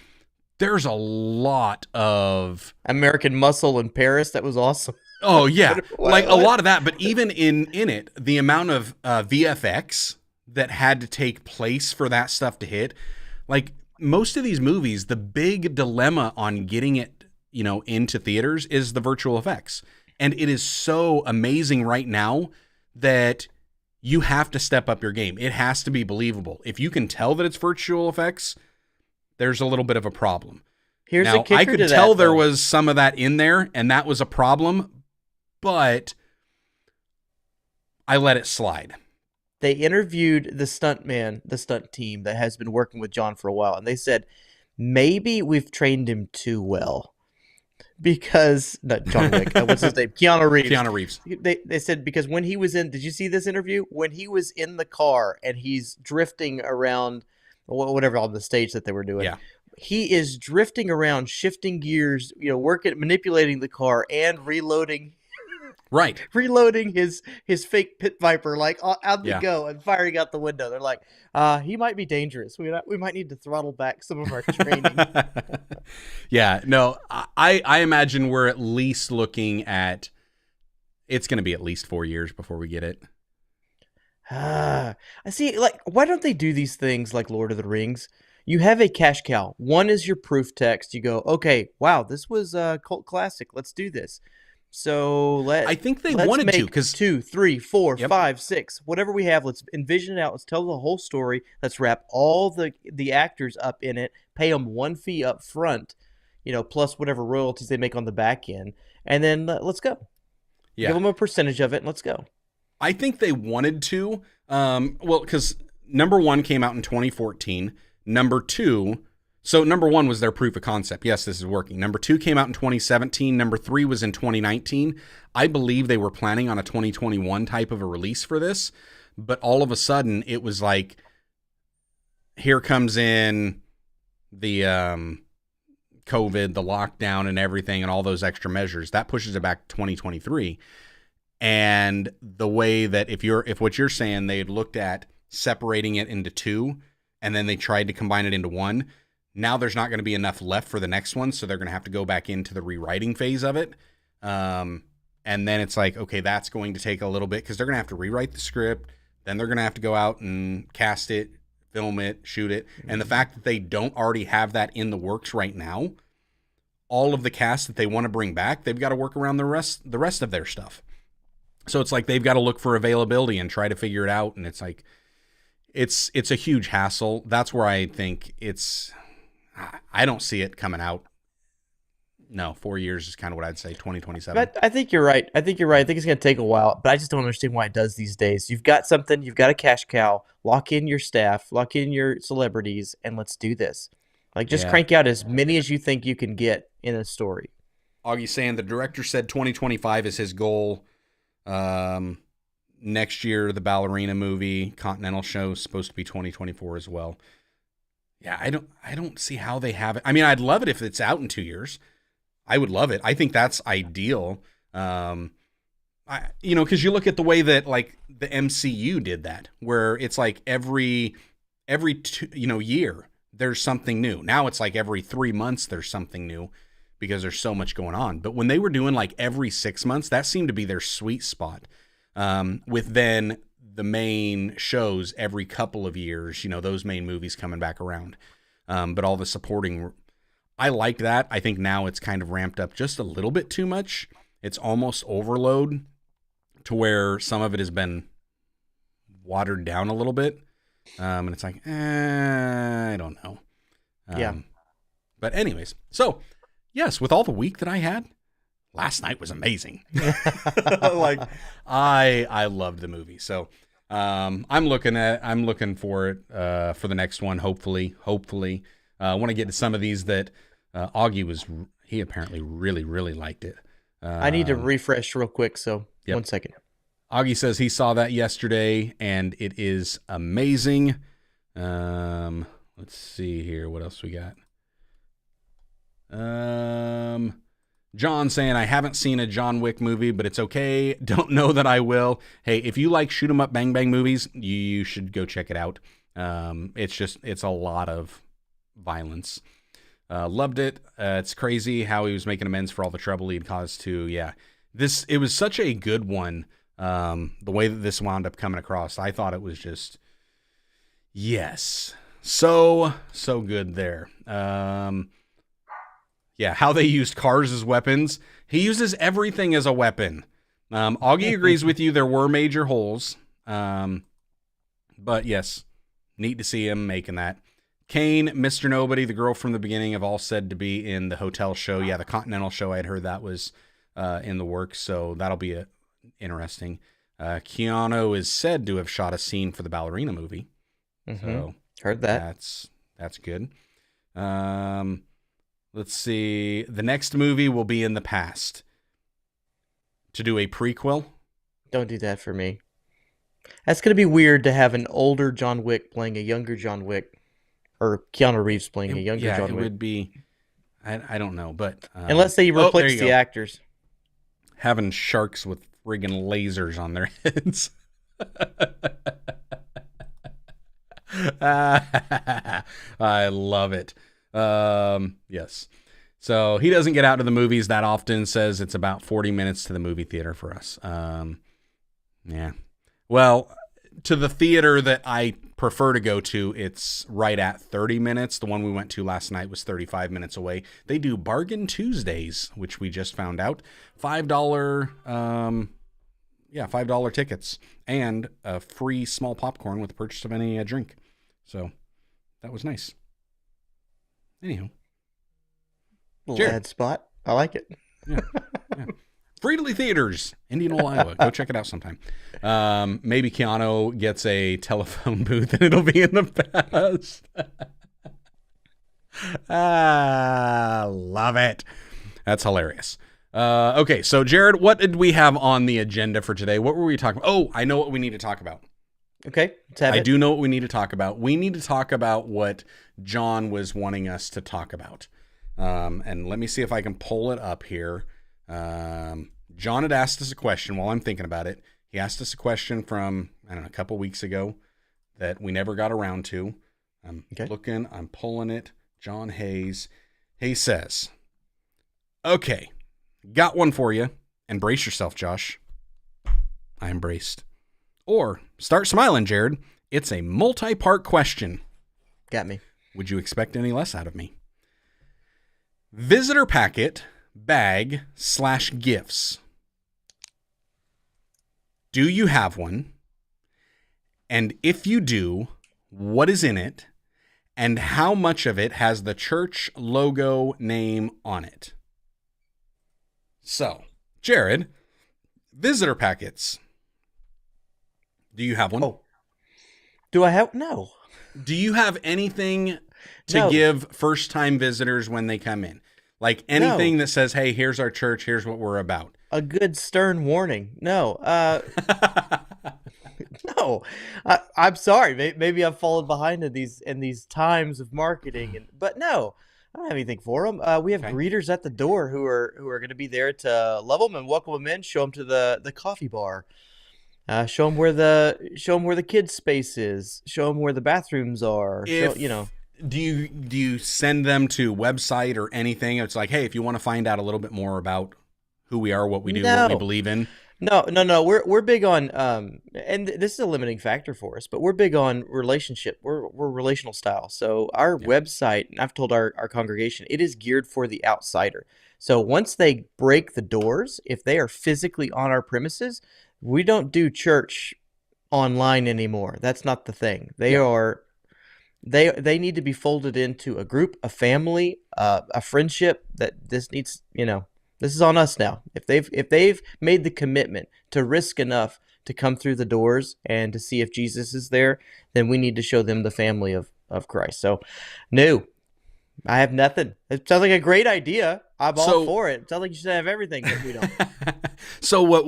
there's a lot of American Muscle in Paris. That was awesome. Oh, yeah. What? A lot of that. But even in it, the amount of VFX that had to take place for that stuff to hit, like most of these movies, the big dilemma on getting it, into theaters is the virtual effects. And it is so amazing right now that you have to step up your game. It has to be believable. If you can tell that it's virtual effects, there's a little bit of a problem. Here's now, a kicker I could to tell that, there though. was some of that in there, and that was a problem, but I let it slide. They interviewed the stunt team that has been working with John for a while, and they said, maybe we've trained him too well. Because, not John Wick, what's his name? Keanu Reeves. Keanu Reeves. They said, because when he was in, did you see this interview? When he was in the car and he's drifting around, whatever on the stage that they were doing. Yeah. He is drifting around, shifting gears, manipulating the car and reloading Right. reloading his fake pit viper like out the Yeah. go and firing out the window. They're like, he might be dangerous. We might need to throttle back some of our training. Yeah, no, I imagine we're at least looking at, it's going to be at least 4 years before we get it. I see. Like, why don't they do these things like Lord of the Rings? You have a cash cow. One is your proof text. You go, okay, wow, this was a cult classic. Let's do this. So I think they let's wanted to, make because 2, 3, 4, Yep. 5, 6, whatever we have. Let's envision it out. Let's tell the whole story. Let's wrap all the actors up in it. Pay them one fee up front, plus whatever royalties they make on the back end, and then let's go. yeah, Give them a percentage of it, and let's go. I think they wanted to. Because number one came out in 2014. Number two, so number one was their proof of concept. Yes, this is working. Number two came out in 2017. Number three was in 2019. I believe they were planning on a 2021 type of a release for this, but all of a sudden it was like, here comes in the COVID, the lockdown and everything and all those extra measures. That pushes it back to 2023. And the way that if what you're saying, they had looked at separating it into two and then they tried to combine it into one, now there's not going to be enough left for the next one. So they're going to have to go back into the rewriting phase of it. And then it's like, okay, that's going to take a little bit because they're going to have to rewrite the script. Then they're going to have to go out and cast it, film it, shoot it. And the fact that they don't already have that in the works right now, all of the cast that they want to bring back, they've got to work around the rest of their stuff. So it's like they've got to look for availability and try to figure it out. And it's like, it's a huge hassle. That's where I think I don't see it coming out. No, 4 years is kind of what I'd say, 2027. But I think you're right. I think it's going to take a while, but I just don't understand why it does these days. You've got something, you've got a cash cow, lock in your staff, lock in your celebrities, and let's do this. Like, just crank out as many as you think you can get in a story. Augie's saying the director said 2025 is his goal. Next year, the ballerina movie, Continental show is supposed to be 2024 as well. Yeah, I don't see how they have it. I mean, I'd love it if it's out in 2 years. I would love it. I think that's ideal. Because you look at the way that like the MCU did that, where it's like every year there's something new. Now it's like every 3 months there's something new because there's so much going on. But when they were doing like every 6 months, that seemed to be their sweet spot. With then the main shows every couple of years, those main movies coming back around. But all the supporting, I like that. I think now it's kind of ramped up just a little bit too much. It's almost overload to where some of it has been watered down a little bit. And it's like, I don't know. Yeah. But anyways, so yes, with all the week that I had, last night was amazing. Like I loved the movie. So I'm looking for it for the next one. Hopefully. I want to get to some of these that Augie he apparently really liked it. I need to refresh real quick, so Yep. 1 second. Augie says he saw that yesterday, and it is amazing. Let's see here. What else we got? John saying, I haven't seen a John Wick movie, but it's okay. Don't know that I will. Hey, if you like shoot 'em up bang bang movies, you should go check it out. It's a lot of violence. Loved it. It's crazy how he was making amends for all the trouble he'd caused to. Yeah, it was such a good one. The way that this wound up coming across, I thought it was just, yes, so good there. Yeah, how they used cars as weapons. He uses everything as a weapon. Augie agrees with you. There were major holes. But yes, neat to see him making that. Kane, Mr. Nobody, the girl from the beginning have all said to be in the hotel show. Yeah, the Continental show, I'd heard that was in the works, so that'll be interesting. Keanu is said to have shot a scene for the ballerina movie. Mm-hmm. So heard that. That's good. Let's see. The next movie will be in the past. To do a prequel? Don't do that for me. That's going to be weird to have an older John Wick playing a younger John Wick. Or Keanu Reeves playing a younger John Wick. Yeah, it would be... I don't know, but... unless they replace the actors. Having sharks with friggin' lasers on their heads. I love it. Yes. So he doesn't get out to the movies that often, says it's about 40 minutes to the movie theater for us. Yeah. Well, to the theater that I prefer to go to, it's right at 30 minutes. The one we went to last night was 35 minutes away. They do Bargain Tuesdays, which we just found out. $5, $5 tickets and a free small popcorn with the purchase of any drink. So that was nice. Anyhow. Little ad spot. I like it. Yeah. Freely Theaters, Indianola, Iowa. Go check it out sometime. Maybe Keanu gets a telephone booth and it'll be in the past. Love it. That's hilarious. Okay, so Jarrod, what did we have on the agenda for today? What were we talking about? Oh, I know what we need to talk about. Okay, I do know what we need to talk about. We need to talk about what John was wanting us to talk about. And let me see if I can pull it up here. John had asked us a question while I'm thinking about it. He asked us a question from, I don't know, a couple weeks ago that we never got around to. I'm looking, I'm pulling it. John Hayes. He says, okay, got one for you. And brace yourself, Josh. I am braced. Or start smiling, Jarrod. It's a multi-part question. Got me. Would you expect any less out of me? Visitor packet, bag, / gifts. Do you have one? And if you do, what is in it? And how much of it has the church logo name on it? So, Jarrod, visitor packets. Do you have one? Oh. Do I have? No. Do you have anything to give first-time visitors when they come in? Like anything that says, hey, here's our church, here's what we're about. A good stern warning. No. No. I'm sorry. Maybe I've fallen behind in these times of marketing. But no, I don't have anything for them. We have greeters at the door who are going to be there to love them and welcome them in, show them to the coffee bar. Show them where the kids' space is. Show them where the bathrooms are. Do you send them to website or anything? It's like, hey, if you want to find out a little bit more about who we are, what we do, what we believe in. No. We're big on and this is a limiting factor for us, but we're big on relationship. We're relational style. So our website, and I've told our congregation, it is geared for the outsider. So once they break the doors, if they are physically on our premises, we don't do church online anymore. That's not the thing. They need to be folded into a group, a family, a friendship that this needs, This is on us now. If they've made the commitment to risk enough to come through the doors and to see if Jesus is there, then we need to show them the family of Christ. So, no, I have nothing. It sounds like a great idea. I'm all for it. It sounds like you should have everything, but we don't. So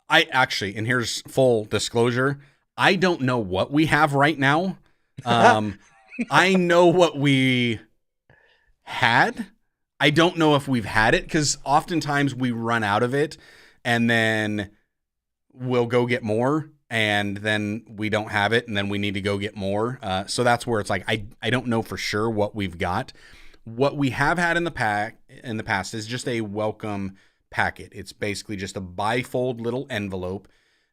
I actually, and here's full disclosure, I don't know what we have right now. I know what we had. I don't know if we've had it, because oftentimes we run out of it and then we'll go get more, and then we don't have it, and then we need to go get more. So that's where it's like, I don't know for sure what we've got. What we have had in the past is just a welcome packet. It's basically just a bifold little envelope,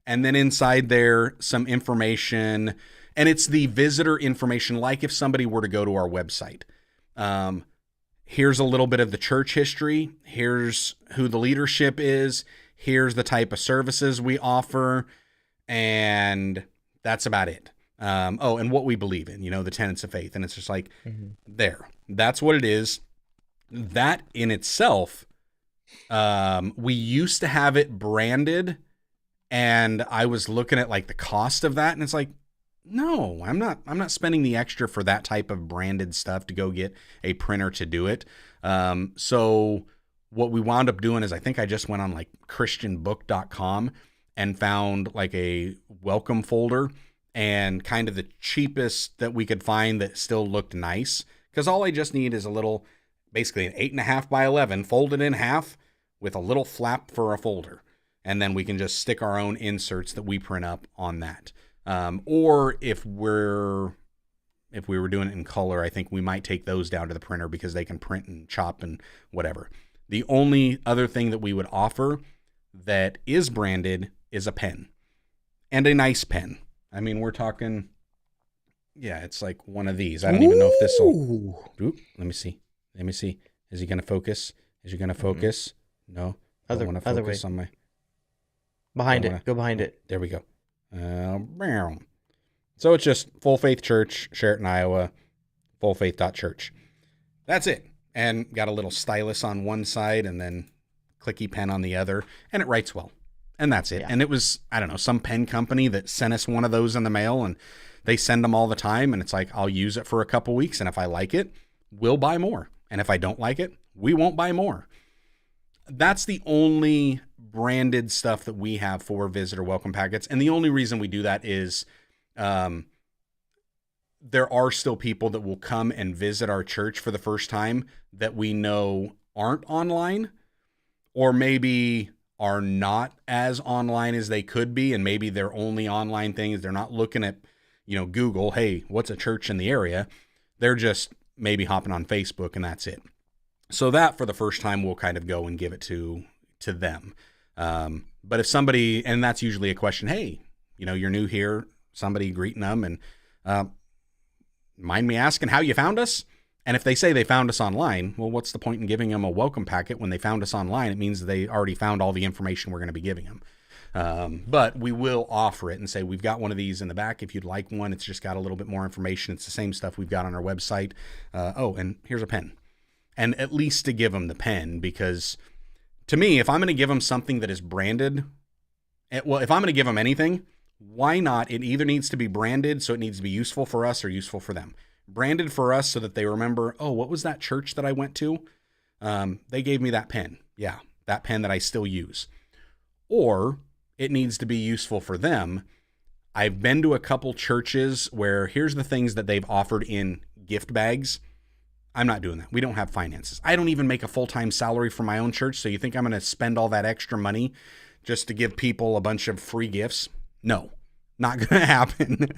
and then inside there some information, and it's the visitor information, like if somebody were to go to our website. Here's a little bit of the church history. Here's who the leadership is. Here's the type of services we offer. And that's about it. And what we believe in, the tenets of faith. And it's just like, there. That's what it is. That in itself, we used to have it branded. And I was looking at like the cost of that. And it's like, no, I'm not spending the extra for that type of branded stuff to go get a printer to do it. So what we wound up doing is, I think I just went on like christianbook.com and found like a welcome folder, and kind of the cheapest that we could find that still looked nice. Because all I just need is a little, basically an 8.5 by 11 folded in half with a little flap for a folder. And then we can just stick our own inserts that we print up on that. Or if we were doing it in color, I think we might take those down to the printer, because they can print and chop and whatever. The only other thing that we would offer that is branded is a pen, and a nice pen. I mean, we're talking, it's like one of these. I don't even know if this will. Let me see. Is he going to focus? No. I want to focus on my. Behind it. Go behind it. There we go. So it's just Full Faith Church, Sheraton, Iowa, fullfaith.church. That's it. And got a little stylus on one side and then clicky pen on the other, and it writes well. And that's it. Yeah. And it was, I don't know, some pen company that sent us one of those in the mail, and they send them all the time. And it's like, I'll use it for a couple weeks, and if I like it, we'll buy more. And if I don't like it, we won't buy more. That's the only branded stuff that we have for visitor welcome packets. And the only reason we do that is there are still people that will come and visit our church for the first time that we know aren't online, or maybe are not as online as they could be. And maybe their only online thing is they're not looking at, Google, hey, what's a church in the area? They're just maybe hopping on Facebook, and that's it. So that for the first time, we'll kind of go and give it to them. But if somebody, and that's usually a question, hey, you're new here, somebody greeting them, and mind me asking how you found us? And if they say they found us online, well, what's the point in giving them a welcome packet when they found us online? It means they already found all the information we're going to be giving them. But we will offer it and say, we've got one of these in the back. If you'd like one, it's just got a little bit more information. It's the same stuff we've got on our website. And here's a pen. And at least to give them the pen, because to me, if I'm going to give them something that is branded, well, if I'm going to give them anything, why not? It either needs to be branded, so it needs to be useful for us, or useful for them. Branded for us so that they remember, oh, what was that church that I went to? They gave me that pen. Yeah, that pen that I still use. Or it needs to be useful for them. I've been to a couple churches where here's the things that they've offered in gift bags. I'm not doing that. We don't have finances. I don't even make a full-time salary for my own church, so you think I'm going to spend all that extra money just to give people a bunch of free gifts? No, not going to happen.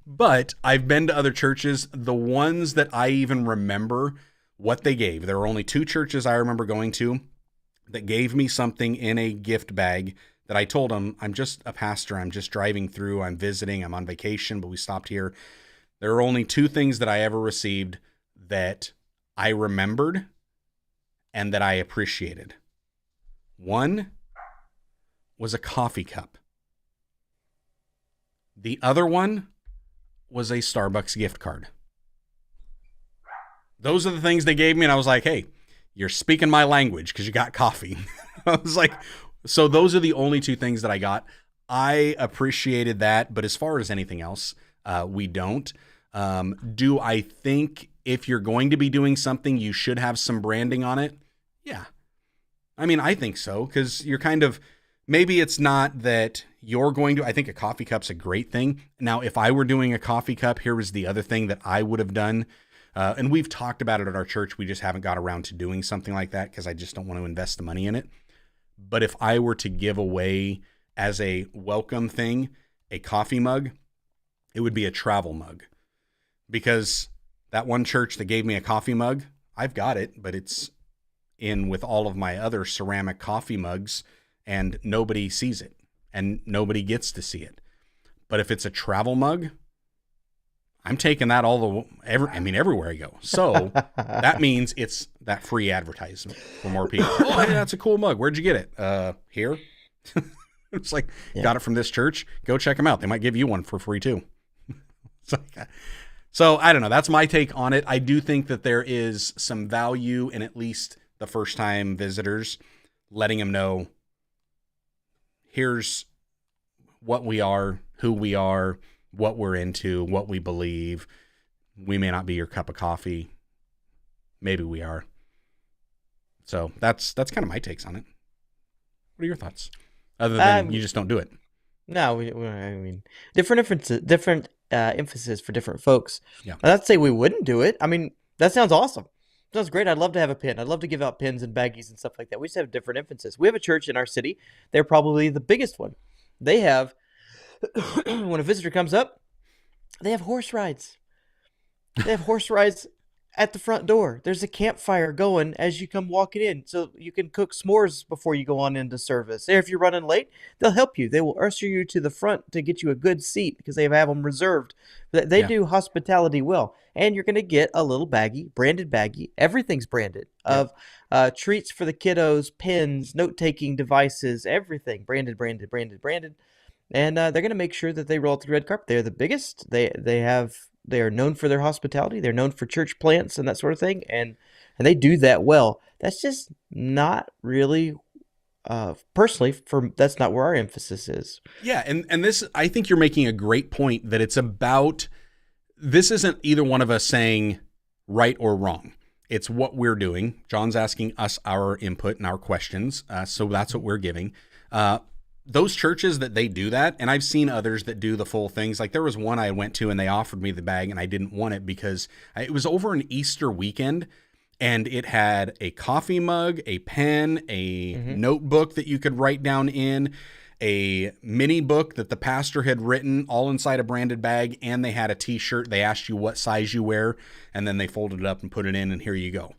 But I've been to other churches, the ones that I even remember what they gave. There were only 2 churches I remember going to that gave me something in a gift bag that I told them, I'm just a pastor. I'm just driving through. I'm visiting. I'm on vacation, but we stopped here. There are only 2 things that I ever received that I remembered and that I appreciated. One was a coffee cup. The other one was a Starbucks gift card. Those are the things they gave me, and I was like, hey, you're speaking my language because you got coffee. I was like, so those are the only two things that I got. I appreciated that, but as far as anything else, we don't. Do I think if you're going to be doing something, you should have some branding on it? Yeah. I mean, I think so, because you're kind of, maybe it's not that you're going to, I think a coffee cup's a great thing. Now, if I were doing a coffee cup, here was the other thing that I would have done. And we've talked about it at our church. We just haven't got around to doing something like that because I just don't want to invest the money in it. But if I were to give away as a welcome thing, a coffee mug, it would be a travel mug. Because that one church that gave me a coffee mug, I've got it, but it's in with all of my other ceramic coffee mugs and nobody sees it and nobody gets to see it. But if it's a travel mug, I'm taking that everywhere I go. So that means it's that free advertisement for more people. Oh, hey, that's a cool mug. Where'd you get it? Here. It's like, got it from this church. Go check them out. They might give you one for free too. So I don't know. That's my take on it. I do think that there is some value in at least the first time visitors, letting them know, here's what we are, who we are, what we're into, what we believe. We may not be your cup of coffee. Maybe we are. So that's kind of my takes on it. What are your thoughts? Other than you just don't do it. No, I mean, different emphasis for different folks. Yeah. I'd say we wouldn't do it. I mean, that sounds awesome. Sounds great. I'd love to have a pin. I'd love to give out pins and baggies and stuff like that. We just have different emphasis. We have a church in our city. They're probably the biggest one. They have, when a visitor comes up, they have horse rides. They have horse rides at the front door. There's a campfire going as you come walking in, so you can cook s'mores before you go on into service. If you're running late, they'll help you. They will usher you to the front to get you a good seat because they have them reserved. They do hospitality well. And you're going to get a little baggie, branded baggie. Everything's branded of treats for the kiddos, pens, note-taking devices, everything branded. And they're going to make sure that they roll out the red carpet. They're the biggest. They are known for their hospitality. They're known for church plants and that sort of thing. And they do that well. That's just not really, personally, that's not where our emphasis is. Yeah. And this, I think you're making a great point that it's about, this isn't either one of us saying right or wrong. It's what we're doing. John's asking us our input and our questions. So that's what we're giving. Those churches that they do that, and I've seen others that do the full things. Like there was one I went to and they offered me the bag and I didn't want it because it was over an Easter weekend and it had a coffee mug, a pen, a notebook that you could write down in, a mini book that the pastor had written all inside a branded bag, and they had a t-shirt. They asked you what size you wear, and then they folded it up and put it in, and here you go.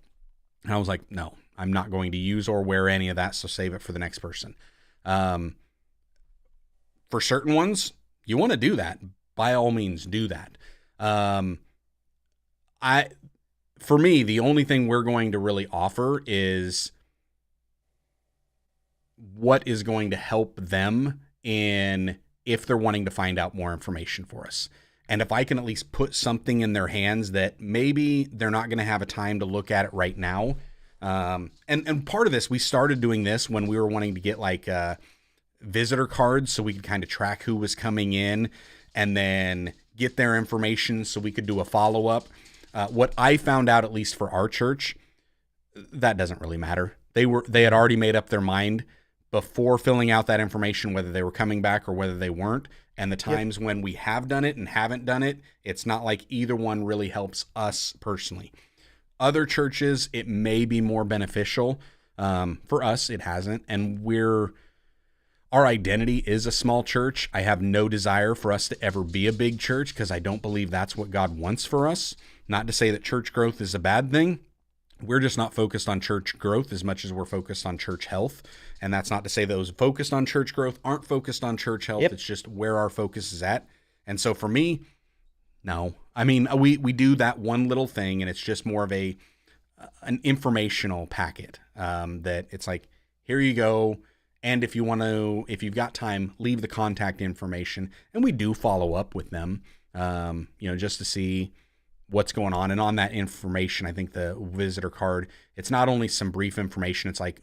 And I was like, no, I'm not going to use or wear any of that, so save it for the next person. For certain ones, you want to do that. By all means, do that. For me, the only thing we're going to really offer is what is going to help them in if they're wanting to find out more information for us. And if I can at least put something in their hands that maybe they're not going to have a time to look at it right now. And part of this, we started doing this when we were wanting to get like visitor cards so we could kind of track who was coming in and then get their information so we could do a follow-up. What I found out, at least for our church, that doesn't really matter. They had already made up their mind before filling out that information, whether they were coming back or whether they weren't. And the times when we have done it and haven't done it, it's not like either one really helps us personally. Other churches, it may be more beneficial. For us, it hasn't. And our identity is a small church. I have no desire for us to ever be a big church because I don't believe that's what God wants for us. Not to say that church growth is a bad thing. We're just not focused on church growth as much as we're focused on church health. And that's not to say those focused on church growth aren't focused on church health. Yep. It's just where our focus is at. And so for me, no. I mean, we do that one little thing, and it's just more of an informational packet that it's like, here you go. And if you've got time, leave the contact information. And we do follow up with them, just to see, what's going on. And on that information, I think the visitor card, it's not only some brief information, it's like,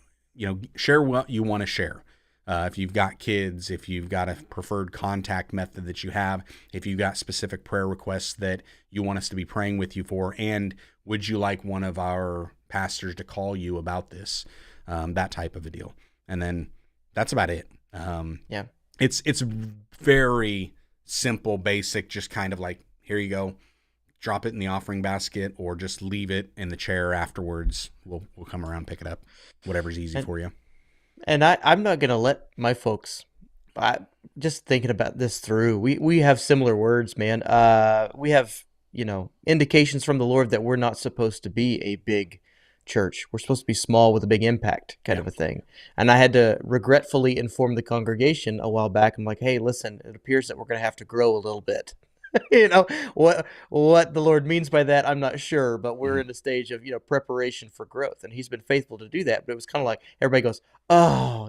share what you want to share. If you've got kids, if you've got a preferred contact method that you have, if you've got specific prayer requests that you want us to be praying with you for, and would you like one of our pastors to call you about this, that type of a deal. And then that's about it. Yeah. It's very simple, basic, just kind of like, here you go, drop it in the offering basket, or just leave it in the chair afterwards. We'll come around, pick it up, whatever's easy for you. And I'm not going to let my folks, just thinking about this through, we have similar words, man. We have, indications from the Lord that we're not supposed to be a big church. We're supposed to be small with a big impact kind of a thing. And I had to regretfully inform the congregation a while back. I'm like, hey, listen, it appears that we're going to have to grow a little bit. What the Lord means by that, I'm not sure, but we're in a stage of, preparation for growth, and he's been faithful to do that. But it was kind of like everybody goes, oh,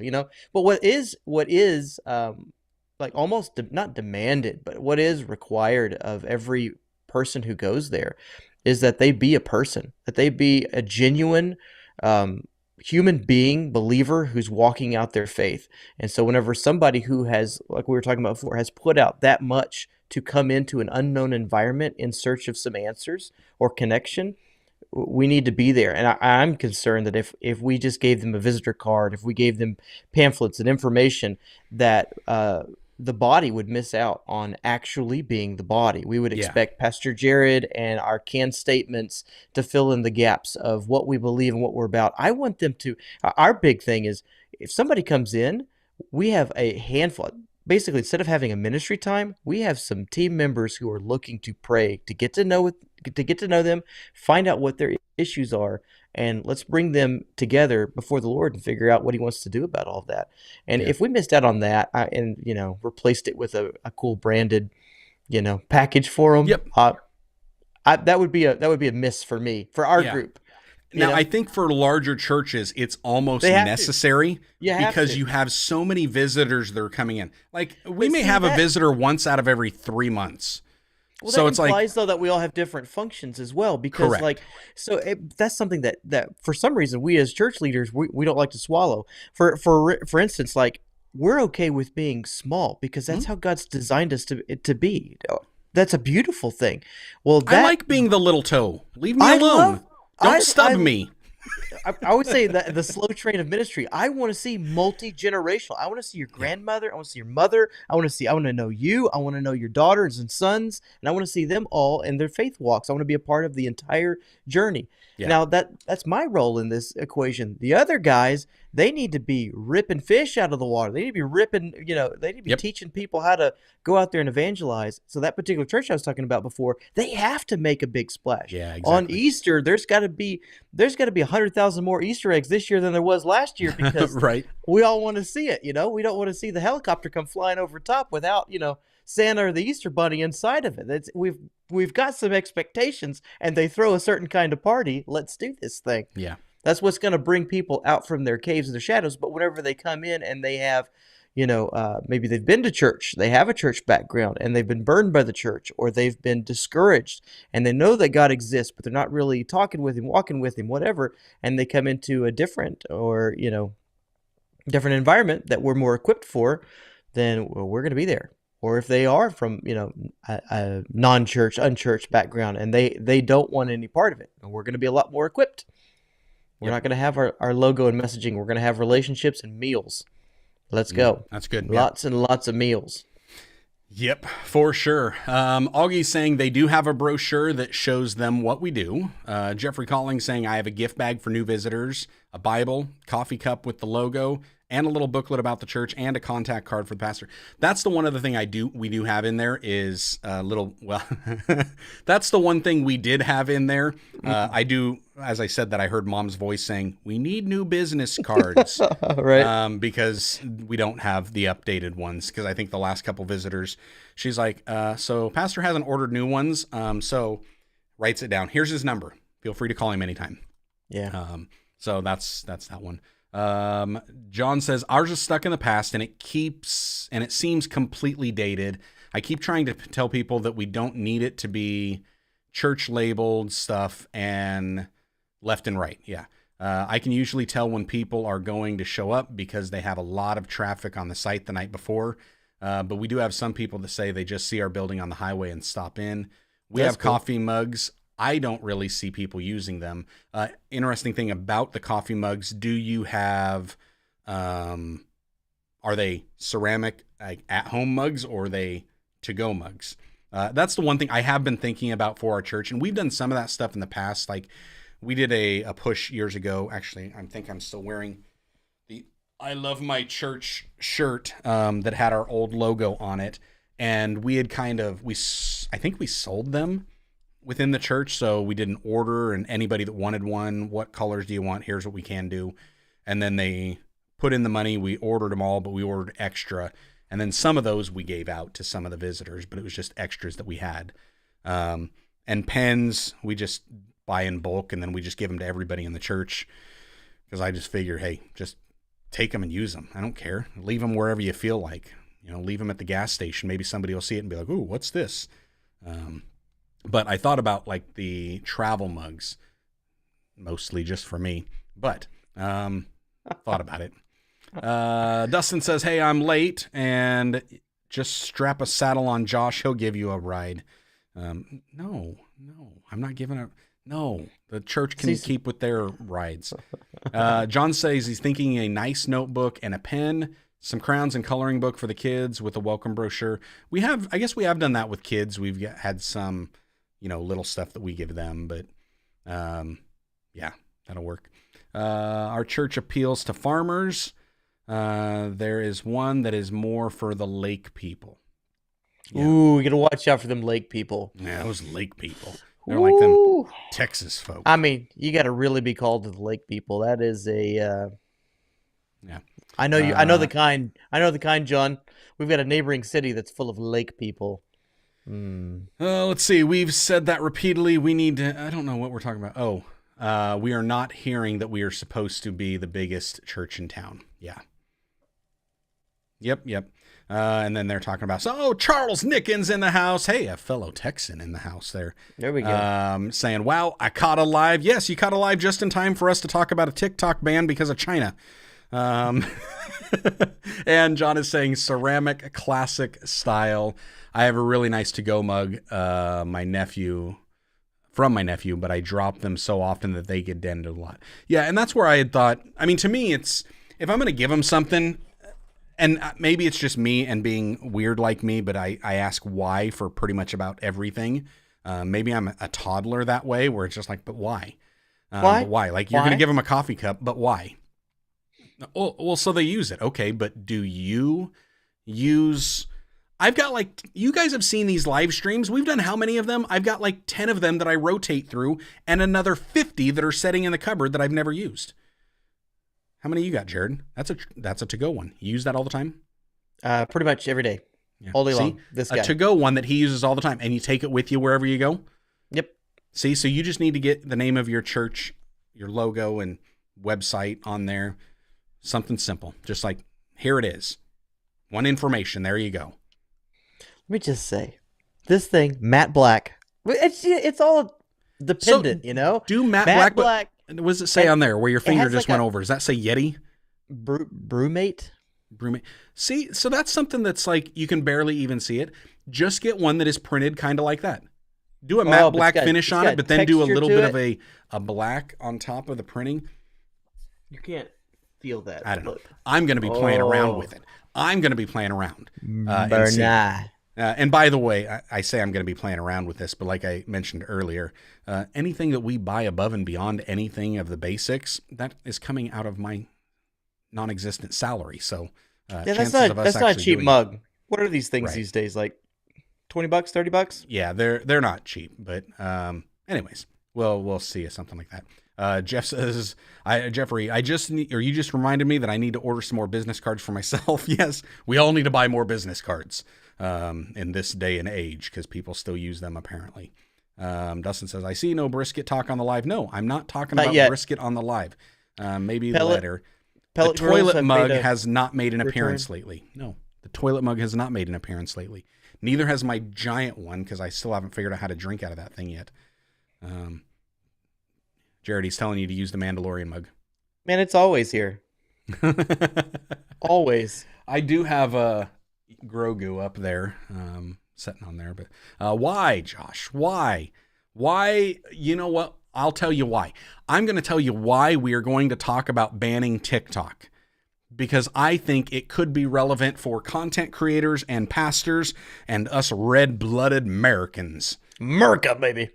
but what is like almost not demanded, but what is required of every person who goes there is that they be a person, that they be a genuine human being, believer who's walking out their faith. And so whenever somebody who has, like we were talking about before, has put out that much to come into an unknown environment in search of some answers or connection, we need to be there. And I'm concerned that if we just gave them a visitor card, if we gave them pamphlets and information, that the body would miss out on actually being the body. We would expect Pastor Jarrod and our canned statements to fill in the gaps of what we believe and what we're about. I want them to, our big thing is, if somebody comes in, we have a handful. Basically, instead of having a ministry time, we have some team members who are looking to pray, to get to know them, find out what their issues are, and let's bring them together before the Lord and figure out what He wants to do about all of that. And if we missed out on that, and replaced it with a cool branded, package for them, that would be a miss for me, for our group. Now, I think for larger churches, it's almost necessary because you have so many visitors that are coming in. Like, we may have a visitor once out of every 3 months. Well, so that implies, though, that we all have different functions as well. Because, that's something that for some reason we as church leaders we don't like to swallow. For instance, like, we're okay with being small because that's how God's designed us to be. That's a beautiful thing. Well, I like being the little toe. Leave me alone. Don't stub me. I would say that the slow train of ministry, I want to see multi-generational. I want to see your grandmother. I want to see your mother. I want to know you. I want to know your daughters and sons. And I want to see them all in their faith walks. I want to be a part of the entire journey. Yeah. Now, that's my role in this equation. The other guys, they need to be ripping fish out of the water. They need to be ripping, they need to be teaching people how to go out there and evangelize. So that particular church I was talking about before, they have to make a big splash. Yeah, exactly. On Easter, there's got to be 100,000 more Easter eggs this year than there was last year because we all want to see it. We don't want to see the helicopter come flying over top without, Santa or the Easter Bunny inside of it. We've got some expectations, and they throw a certain kind of party. Let's do this thing. Yeah. That's what's going to bring people out from their caves and their shadows. But whenever they come in and they have, maybe they've been to church, they have a church background, and they've been burned by the church, or they've been discouraged, and they know that God exists, but they're not really talking with Him, walking with Him, whatever, and they come into a different environment that we're more equipped for, then we're going to be there. Or if they are from, a non-church, unchurched background, and they don't want any part of it, and we're going to be a lot more equipped. We're not going to have our logo and messaging. We're going to have relationships and meals. Let's go. That's good. Lots and lots of meals. Yep, for sure. Augie's saying they do have a brochure that shows them what we do. Jeffrey Collins saying I have a gift bag for new visitors, a Bible, coffee cup with the logo, and a little booklet about the church, and a contact card for the pastor. That's the one other thing we do have in there is a little, that's the one thing we did have in there. I do, as I said, that I heard Mom's voice saying, we need new business cards. Right. Because we don't have the updated ones. Because I think the last couple visitors, she's like, so pastor hasn't ordered new ones. So writes it down. Here's his number. Feel free to call him anytime. Yeah. So that's that one. John says ours is stuck in the past and it seems completely dated. I keep trying to tell people that we don't need it to be church labeled stuff and left and right. Yeah. I can usually tell when people are going to show up because they have a lot of traffic on the site the night before. But we do have some people that say they just see our building on the highway and stop in. We have coffee mugs. I don't really see people using them. Interesting thing about the coffee mugs, do you have, are they ceramic like at-home mugs or are they to-go mugs? That's the one thing I have been thinking about for our church, and we've done some of that stuff in the past. Like we did a push years ago. Actually, I think I'm still wearing the I Love My Church shirt that had our old logo on it, and we had I think we sold them within the church, so we did an order, and anybody that wanted one, what colors do you want? Here's what we can do. And then they put in the money. We ordered them all, but we ordered extra. And then some of those we gave out to some of the visitors, but it was just extras that we had. And pens, we just buy in bulk, and then we just give them to everybody in the church because I just figure, hey, just take them and use them. I don't care. Leave them wherever you feel like. Leave them at the gas station. Maybe somebody will see it and be like, ooh, what's this? But I thought about like the travel mugs, mostly just for me, but thought about it. Dustin says, hey, I'm late, and just strap a saddle on Josh. He'll give you a ride. No, I'm not giving a... No, the church can keep with their rides. John says he's thinking a nice notebook and a pen, some crayons and coloring book for the kids with a welcome brochure. I guess we have done that with kids. We've had some... little stuff that we give them, but yeah, that'll work. Our church appeals to farmers. There is one that is more for the lake people. Yeah. Ooh, you gotta watch out for them lake people. Yeah, those lake people. They're like them Texas folk. I mean, you gotta really be called to the lake people. That is a yeah. I know you. I know the kind. John. We've got a neighboring city that's full of lake people. Let's see. We've said that repeatedly. We need to, I don't know what we're talking about. We are not hearing that we are supposed to be the biggest church in town. Yeah. Yep. And then they're talking about, Charles Nickens in the house. Hey, a fellow Texan in the house there. There we go. Saying, wow, I caught a live. Yes, you caught a live just in time for us to talk about a TikTok ban because of China. And John is saying ceramic classic style. I have a really nice to-go mug, from my nephew, but I drop them so often that they get dented a lot. Yeah, and that's where I had thought, I mean, to me, it's, if I'm going to give them something, and maybe it's just me and being weird like me, but I ask why for pretty much about everything. Maybe I'm a toddler that way, where it's just like, but why? Why? But why? Like, you're going to give them a coffee cup, but why? Well, so they use it. Okay, but do you use... I've got you guys have seen these live streams. We've done how many of them? I've got 10 of them that I rotate through and another 50 that are sitting in the cupboard that I've never used. How many you got, Jarrod? That's a to-go one. You use that all the time? Pretty much every day. Yeah. All day long. This guy. A to-go one that he uses all the time, and you take it with you wherever you go? Yep. See, so you just need to get the name of your church, your logo, and website on there. Something simple. Just like, here it is. One information. There you go. Let me just say, this thing, Matte Black, it's all dependent, Do Matte Black, what does it say on there where your finger just went over? Does that say Yeti? Brewmate? See, so that's something that's you can barely even see it. Just get one that is printed kind of like that. Do a matte black finish on it, but then do a little bit of a black on top of the printing. You can't feel that. I don't know. I'm going to be playing around with it. I'm going to be playing around. And by the way, I say I'm going to be playing around with this, but like I mentioned earlier, anything that we buy above and beyond anything of the basics, that is coming out of my non-existent salary. So that's not a cheap mug. What are these things these days? Like $20, $30? Yeah, they're not cheap. But anyways, we'll see something like that. Jeff says, Jeffrey, you just reminded me that I need to order some more business cards for myself. Yes, we all need to buy more business cards in this day and age because people still use them apparently. Dustin says, I see no brisket talk on the live. No, I'm not talking about brisket on the live. Maybe later. The toilet mug has not made an appearance lately. No, The toilet mug has not made an appearance lately. Neither has my giant one, because I still haven't figured out how to drink out of that thing yet. Jarrod, he's telling you to use the Mandalorian mug. Man, it's always here. Always. I do have a Grogu up there, sitting on there. But why, Josh? Why? Why? You know what? I'll tell you why. I'm going to tell you why we are going to talk about banning TikTok. Because I think it could be relevant for content creators and pastors and us red-blooded Americans. America, baby.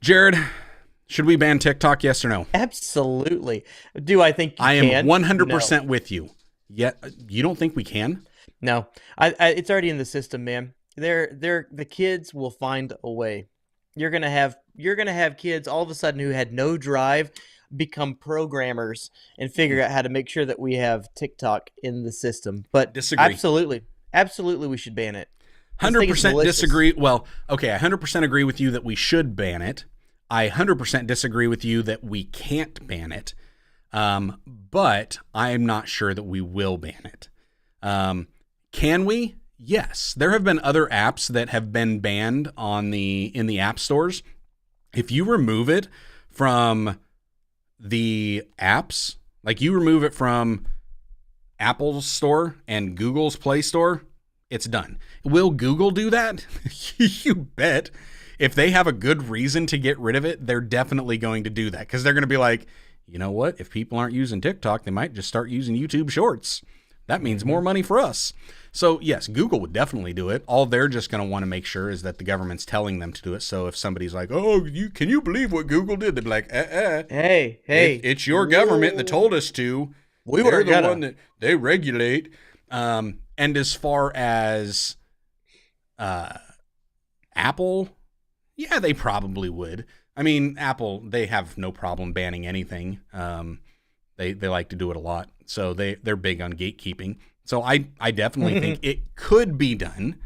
Jarrod, should we ban TikTok, yes or no? Absolutely. Do I think you I can? am 100% with you. Yet, you don't think we can? No. It's already in the system, man. The kids will find a way. You're gonna have kids all of a sudden who had no drive become programmers and figure out how to make sure that we have TikTok in the system. But disagree. Absolutely, we should ban it. 100% disagree. Well, okay, I 100% agree with you that we should ban it. I 100% disagree with you that we can't ban it. But I'm not sure that we will ban it. Can we? Yes. There have been other apps that have been banned in the app stores. If you remove it from the apps, like you remove it from Apple's store and Google's Play Store, it's done. Will Google do that? You bet. If they have a good reason to get rid of it, they're definitely going to do that, because they're going to be like, you know what? If people aren't using TikTok, they might just start using YouTube Shorts. That means more money for us. So yes, Google would definitely do it. All they're just going to want to make sure is that the government's telling them to do it. So if somebody's like, "Oh, can you believe what Google did?" They'd be like, Hey, it's your government that told us to. They're the one that they regulate." And as far as Apple, yeah, they probably would. I mean, Apple, they have no problem banning anything. They like to do it a lot. So they're big on gatekeeping. So I definitely think it could be done.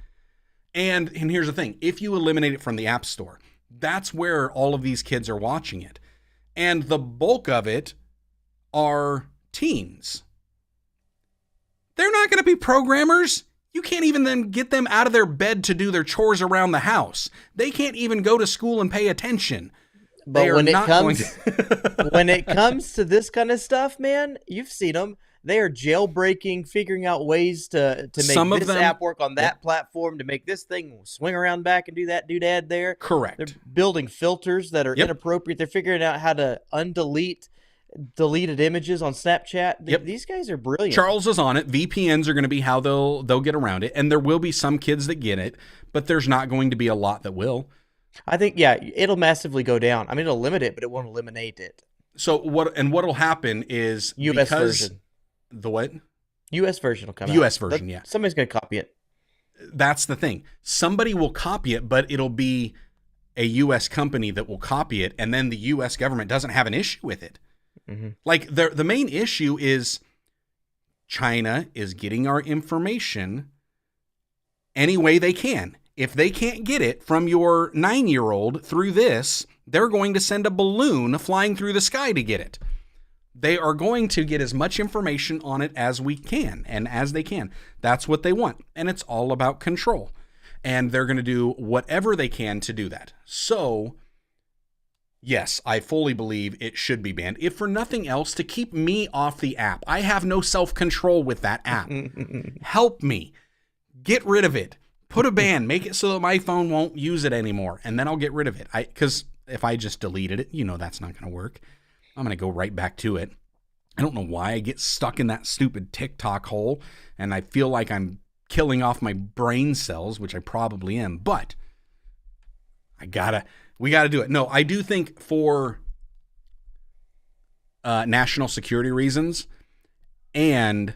And here's the thing. If you eliminate it from the App Store, that's where all of these kids are watching it. And the bulk of it are teens. They're not going to be programmers. You can't even then get them out of their bed to do their chores around the house. They can't even go to school and pay attention. But when it comes to this kind of stuff, man, you've seen them. They are jailbreaking, figuring out ways to make this app work on that platform, to make this thing swing around back and do that doodad there. Correct. They're building filters that are inappropriate. They're figuring out how to undelete deleted images on Snapchat. These guys are brilliant. Charles is on it. VPNs are going to be how they'll get around it, and there will be some kids that get it, but there's not going to be a lot that will. I think, it'll massively go down. I mean, it'll limit it, but it won't eliminate it. So what'll happen is US version. The what? US version will come out. US version, yeah. Somebody's going to copy it. That's the thing. Somebody will copy it, but it'll be a US company that will copy it, and then the US government doesn't have an issue with it. Mm-hmm. Like the main issue is China is getting our information any way they can. If they can't get it from your 9-year-old through this, they're going to send a balloon flying through the sky to get it. They are going to get as much information on it as we can and as they can. That's what they want. And it's all about control. And they're going to do whatever they can to do that. So, yes, I fully believe it should be banned. If for nothing else, to keep me off the app. I have no self-control with that app. Help me. Get rid of it. Put a ban. Make it so that my phone won't use it anymore. And then I'll get rid of it. Because if I just deleted it, that's not going to work. I'm going to go right back to it. I don't know why I get stuck in that stupid TikTok hole. And I feel like I'm killing off my brain cells, which I probably am. But we got to do it. No, I do think for national security reasons and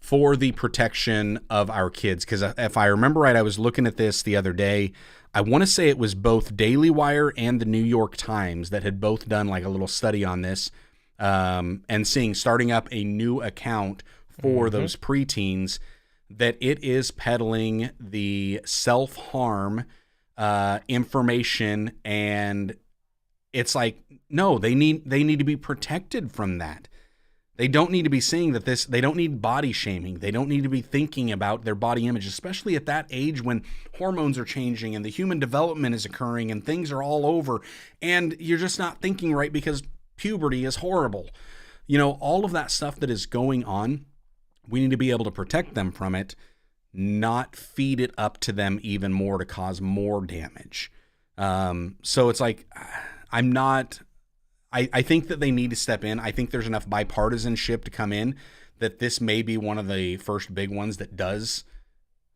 for the protection of our kids. Because if I remember right, I was looking at this the other day. I want to say it was both Daily Wire and the New York Times that had both done like a little study on this, and starting up a new account for those preteens, that it is peddling the self-harm information, and it's like, no, they need to be protected from that. They don't need to be seeing that they don't need body shaming. They don't need to be thinking about their body image, especially at that age when hormones are changing and the human development is occurring and things are all over and you're just not thinking right because puberty is horrible. All of that stuff that is going on, we need to be able to protect them from it, not feed it up to them even more to cause more damage. So it's like, I think that they need to step in. I think there's enough bipartisanship to come in that this may be one of the first big ones that does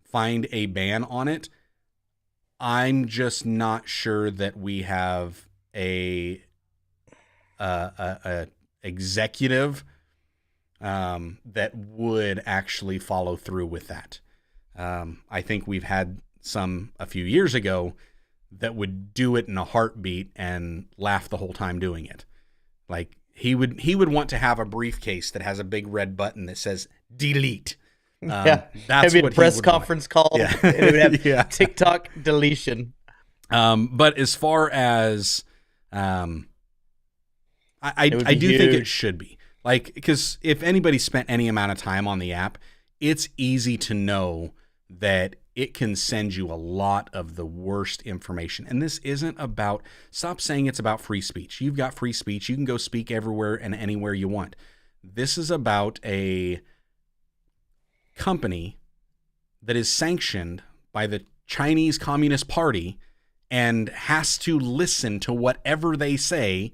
find a ban on it. I'm just not sure that we have a executive that would actually follow through with that. I think we've had some a few years ago that would do it in a heartbeat and laugh the whole time doing it. Like he would want to have a briefcase that has a big red button that says delete. That's what what a press conference call. Yeah. And it would have TikTok deletion. But as far as I do think it should be, like, because if anybody spent any amount of time on the app, it's easy to know that it can send you a lot of the worst information. And this isn't about, stop saying it's about free speech. You've got free speech. You can go speak everywhere and anywhere you want. This is about a company that is sanctioned by the Chinese Communist Party and has to listen to whatever they say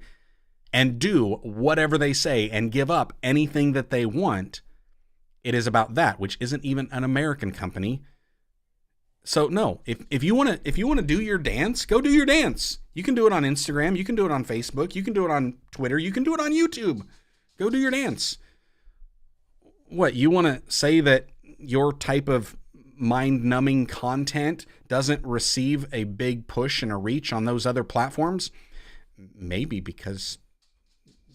and do whatever they say and give up anything that they want. It is about that, which isn't even an American company. So no, if you want to do your dance, go do your dance. You can do it on Instagram, you can do it on Facebook, you can do it on Twitter, you can do it on YouTube. Go do your dance. What, you want to say that your type of mind-numbing content doesn't receive a big push and a reach on those other platforms? Maybe because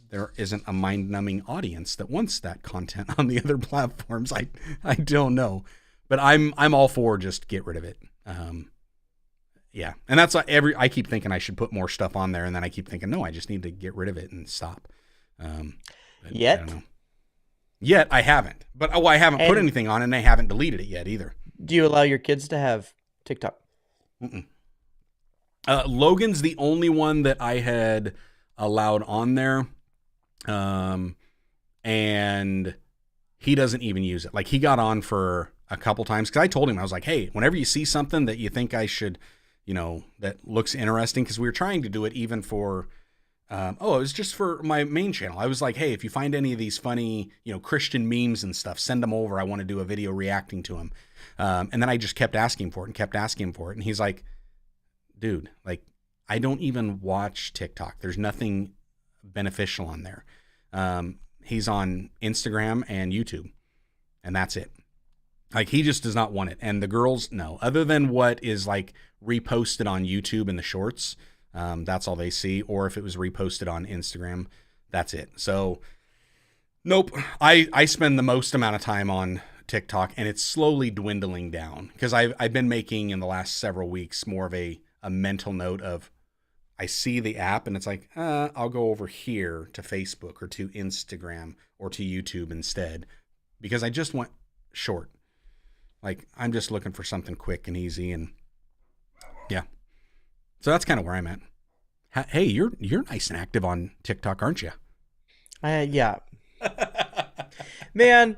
there isn't a mind-numbing audience that wants that content on the other platforms. I don't know. But I'm all for just get rid of it. Yeah. And that's I keep thinking I should put more stuff on there, and then I keep thinking, no, I just need to get rid of it and stop. Yet? I don't know. Yet I haven't. But I haven't put anything on, and I haven't deleted it yet either. Do you allow your kids to have TikTok? Mm-mm. Logan's the only one that I had allowed on there. And he doesn't even use it. Like, he got on for a couple times because I told him, I was like, hey, whenever you see something that you think I should, that looks interesting, because we were trying to do it even for, it was just for my main channel. I was like, hey, if you find any of these funny, Christian memes and stuff, send them over. I want to do a video reacting to them. And then I just kept asking for it. And he's like, dude, like, I don't even watch TikTok. There's nothing beneficial on there. He's on Instagram and YouTube, and that's it. Like, he just does not want it. And the girls, no. Other than what is, like, reposted on YouTube in the shorts, that's all they see. Or if it was reposted on Instagram, that's it. So, nope. I spend the most amount of time on TikTok, and it's slowly dwindling down. Because I've been making, in the last several weeks, more of a mental note of, I see the app, and it's like, I'll go over here to Facebook or to Instagram or to YouTube instead. Because I just want short. Like, I'm just looking for something quick and easy, and yeah. So that's kind of where I'm at. Hey, you're nice and active on TikTok, aren't you? Yeah. Man,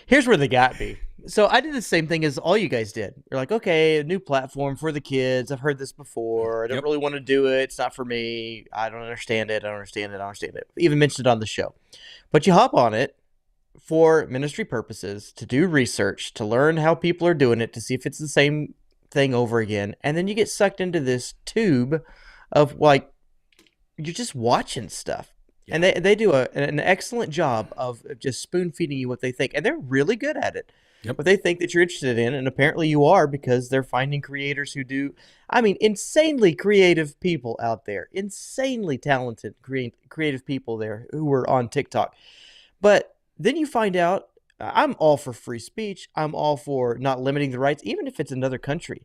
here's where they got me. So I did the same thing as all you guys did. You're like, okay, a new platform for the kids. I've heard this before. I don't really want to do it. It's not for me. I don't understand it. I don't understand it. Even mentioned it on the show. But you hop on it for ministry purposes, to do research, to learn how people are doing it, to see if it's the same thing over again. And then you get sucked into this tube of, like, you're just watching stuff. Yeah. And they do an excellent job of just spoon feeding you what they think. And they're really good at it. Yep. What they think that you're interested in. And apparently you are, because they're finding creators who do, insanely creative people out there, insanely talented creative people there who are on TikTok. But then you find out, I'm all for free speech. I'm all for not limiting the rights, even if it's another country.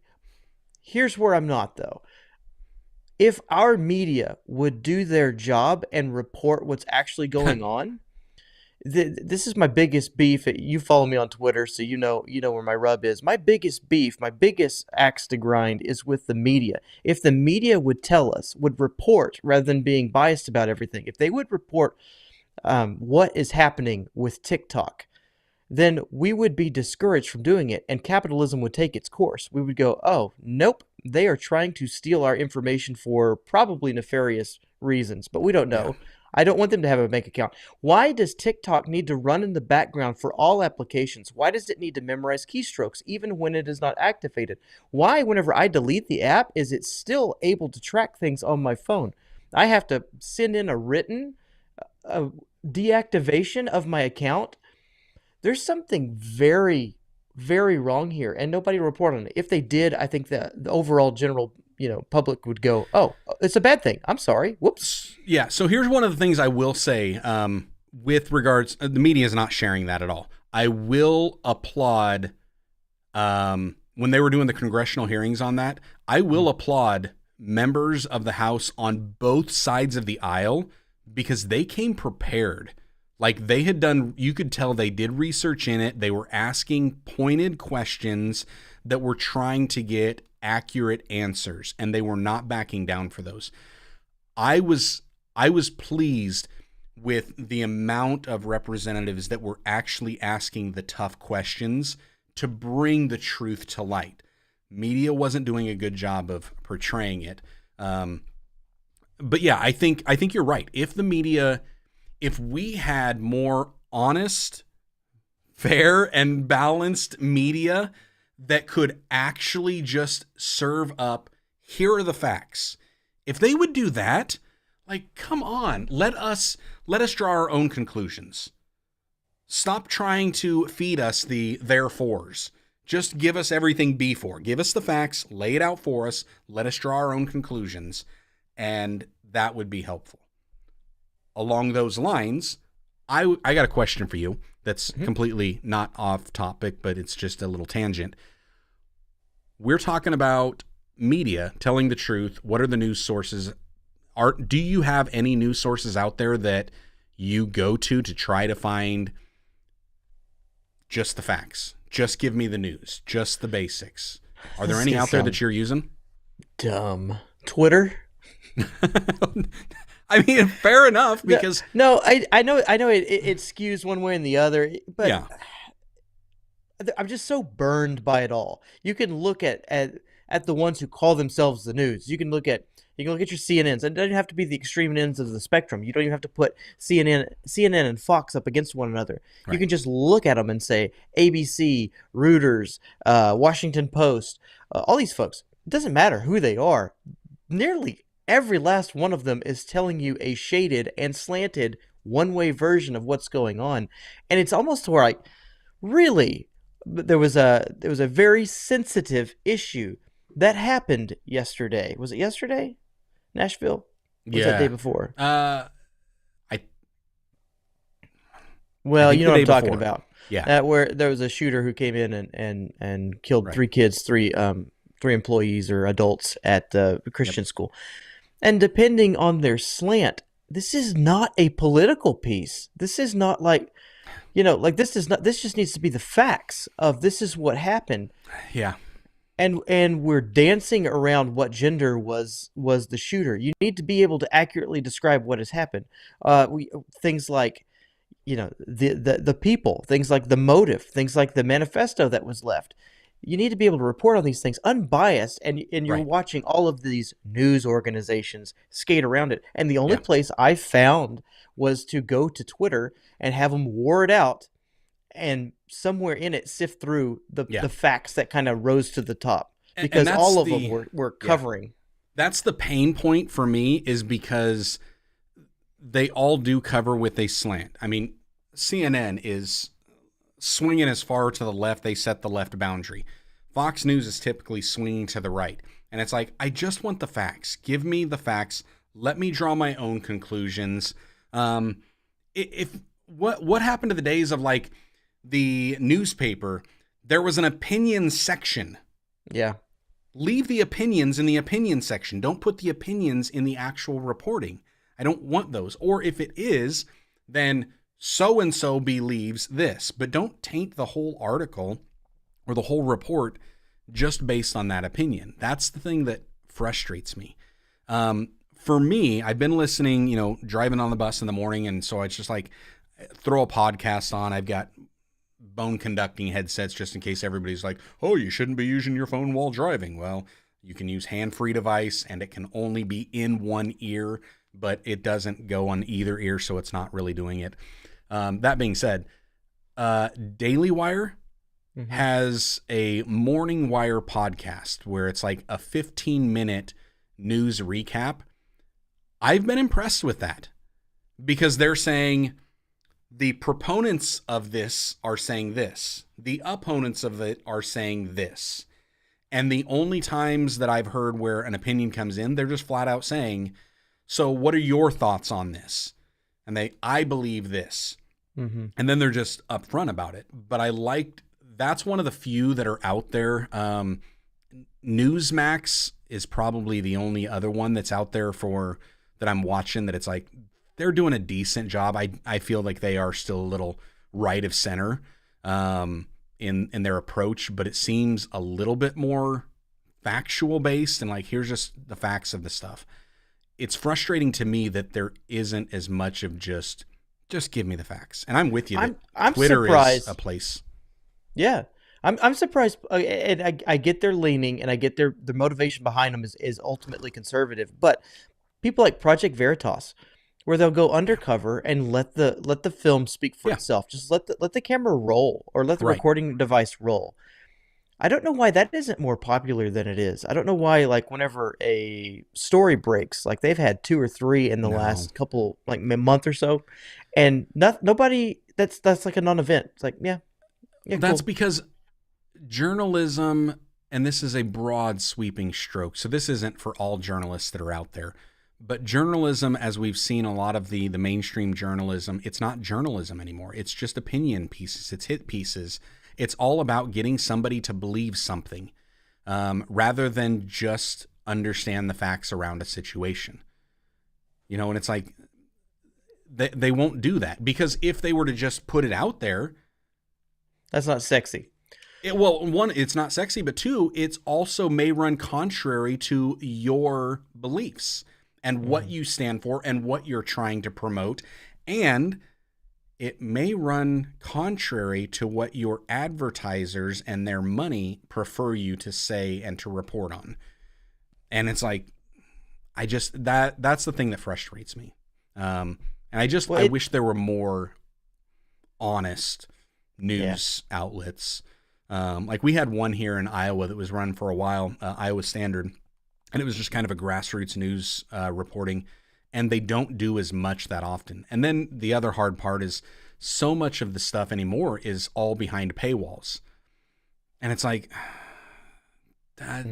Here's where I'm not, though. If our media would do their job and report what's actually going on, This is my biggest beef. You follow me on Twitter, so you know where my rub is. My biggest beef, my biggest axe to grind is with the media. If the media would tell us, would report rather than being biased about everything, if they would report what is happening with TikTok, then we would be discouraged from doing it, and capitalism would take its course. We would go, oh, nope, they are trying to steal our information for probably nefarious reasons, but we don't know. Yeah. I don't want them to have a bank account. Why does TikTok need to run in the background for all applications? Why does it need to memorize keystrokes even when it is not activated? Why, whenever I delete the app, is it still able to track things on my phone? I have to send in a written deactivation of my account. There's something very, very wrong here, and nobody reported on it. If they did, I think the overall general public would go, oh, it's a bad thing. I'm sorry. Whoops. Yeah. So here's one of the things I will say with regards, the media is not sharing that at all. I will applaud when they were doing the congressional hearings on that. I will applaud members of the House on both sides of the aisle because they came prepared. Like they had done, you could tell they did research in it. They were asking pointed questions that were trying to get accurate answers, and they were not backing down for those. I was pleased with the amount of representatives that were actually asking the tough questions to bring the truth to light. Media wasn't doing a good job of portraying it. But yeah, I think you're right. If we had more honest, fair, and balanced media that could actually just serve up, here are the facts. If they would do that, like, come on, let us draw our own conclusions. Stop trying to feed us the therefores. Just give us everything before. Give us the facts, lay it out for us, let us draw our own conclusions, and that would be helpful. Along those lines, I got a question for you that's completely not off topic, but it's just a little tangent. We're talking about media telling the truth. What are the news sources? Do you have any news sources out there that you go to try to find just the facts? Just give me the news, just the basics. Are there any out there that you're using? Dumb. Twitter? I mean, fair enough, because no, I know it skews one way and the other, but yeah. I'm just so burned by it all. You can look at the ones who call themselves the news. You can look at your CNNs, and it doesn't have to be the extreme ends of the spectrum. You don't even have to put CNN and Fox up against one another. Right. You can just look at them and say ABC, Reuters, Washington Post, all these folks. It doesn't matter who they are. Nearly every last one of them is telling you a shaded and slanted one-way version of what's going on, and it's almost where like, really, there was a very sensitive issue that happened yesterday. Was it yesterday? Nashville? Or was that day before? Well, you know what I'm talking about. Yeah. Where there was a shooter who came in and killed three kids, three employees or adults at the Christian school. And depending on their slant, this is not a political piece. This is not like, this just needs to be the facts of this is what happened. Yeah. And we're dancing around what gender was the shooter. You need to be able to accurately describe what has happened. Things like, the people, things like the motive, things like the manifesto that was left. You need to be able to report on these things unbiased, and you're watching all of these news organizations skate around it. And the only place I found was to go to Twitter and have them war it out, and somewhere in it sift through the facts that kind of rose to the top, because all of them were covering. Yeah. That's the pain point for me, is because they all do cover with a slant. I mean, CNN is swinging as far to the left, they set the left boundary. Fox News is typically swinging to the right. And it's like, I just want the facts. Give me the facts. Let me draw my own conclusions. What happened to the days of like the newspaper? There was an opinion section. Yeah. Leave the opinions in the opinion section. Don't put the opinions in the actual reporting. I don't want those. Or if it is, then so and so believes this, but don't taint the whole article or the whole report just based on that opinion. That's the thing that frustrates me. For me, I've been listening, driving on the bus in the morning, and so it's just like throw a podcast on. I've got bone conducting headsets just in case everybody's like, oh, you shouldn't be using your phone while driving. Well, you can use hands-free device, and it can only be in one ear, but it doesn't go on either ear, so it's not really doing it. That being said, Daily Wire has a Morning Wire podcast where it's like a 15-minute news recap. I've been impressed with that because they're saying the proponents of this are saying this. The opponents of it are saying this. And the only times that I've heard where an opinion comes in, they're just flat out saying, so what are your thoughts on this? And I believe this. And then they're just upfront about it. But that's one of the few that are out there. Newsmax is probably the only other one that's out there that I'm watching that it's like, they're doing a decent job. I feel like they are still a little right of center in their approach, but it seems a little bit more factual based and like, here's just the facts of the stuff. It's frustrating to me that there isn't as much of just give me the facts. And I'm with you. I'm Twitter surprised. Is a place. Yeah. I'm surprised, and I get their leaning, and I get their motivation behind them is ultimately conservative. But people like Project Veritas, where they'll go undercover and let the film speak for itself. Just let the camera roll, or let the recording device roll. I don't know why that isn't more popular than it is. I don't know why, like, whenever a story breaks, like they've had 2 or 3 in the last couple, like, month or so, and nobody. That's like a non-event. It's like, yeah, that's cool. Because journalism, and this is a broad sweeping stroke, so this isn't for all journalists that are out there, but journalism, as we've seen a lot of the mainstream journalism, it's not journalism anymore. It's just opinion pieces. It's hit pieces. It's all about getting somebody to believe something rather than just understand the facts around a situation. And it's like they won't do that, because if they were to just put it out there, that's not sexy. One, it's not sexy, but 2, it's also may run contrary to your beliefs and what you stand for and what you're trying to promote. And it may run contrary to what your advertisers and their money prefer you to say and to report on. And it's like, that's the thing that frustrates me. And I wish there were more honest news outlets. Like we had one here in Iowa that was run for a while, Iowa Standard, and it was just kind of a grassroots news reporting, and they don't do as much that often. And then the other hard part is so much of the stuff anymore is all behind paywalls. And it's like, that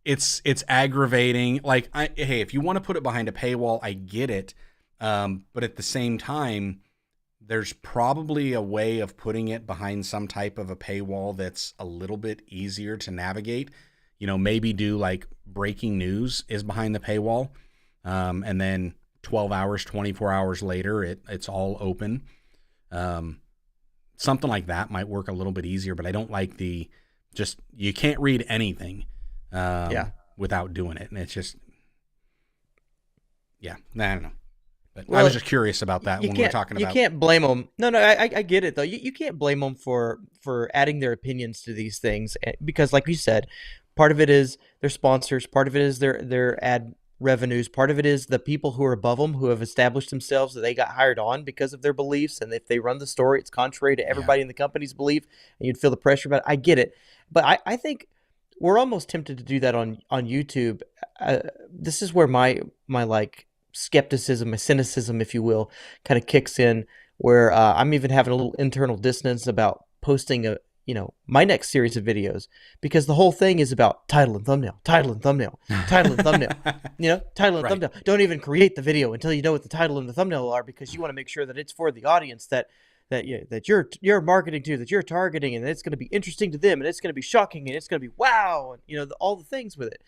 it's aggravating. Like, hey, if you want to put it behind a paywall, I get it. But at the same time, there's probably a way of putting it behind some type of a paywall that's a little bit easier to navigate. Maybe do like breaking news is behind the paywall. And then 12 hours, 24 hours later, it's all open. Something like that might work a little bit easier, but I don't like you can't read anything without doing it. And it's just, I don't know. But I was just curious about that when we were talking about. You can't blame them. No, I get it though. You can't blame them for adding their opinions to these things, because, like you said, part of it is their sponsors, part of it is their ad revenues, part of it is the people who are above them who have established themselves, that they got hired on because of their beliefs, and if they run the story, it's contrary to everybody in the company's belief, and you'd feel the pressure about it. I get it, but I think we're almost tempted to do that on YouTube. This is where my like skepticism, my cynicism, if you will, kind of kicks in, where I'm even having a little internal dissonance about posting my next series of videos, because the whole thing is about title and thumbnail, title and thumbnail, title and thumbnail, title and thumbnail. Don't even create the video until you know what the title and the thumbnail are, because you want to make sure that it's for the audience that you're marketing to, that you're targeting, and it's going to be interesting to them, and it's going to be shocking, and it's going to be wow, and all the things with it.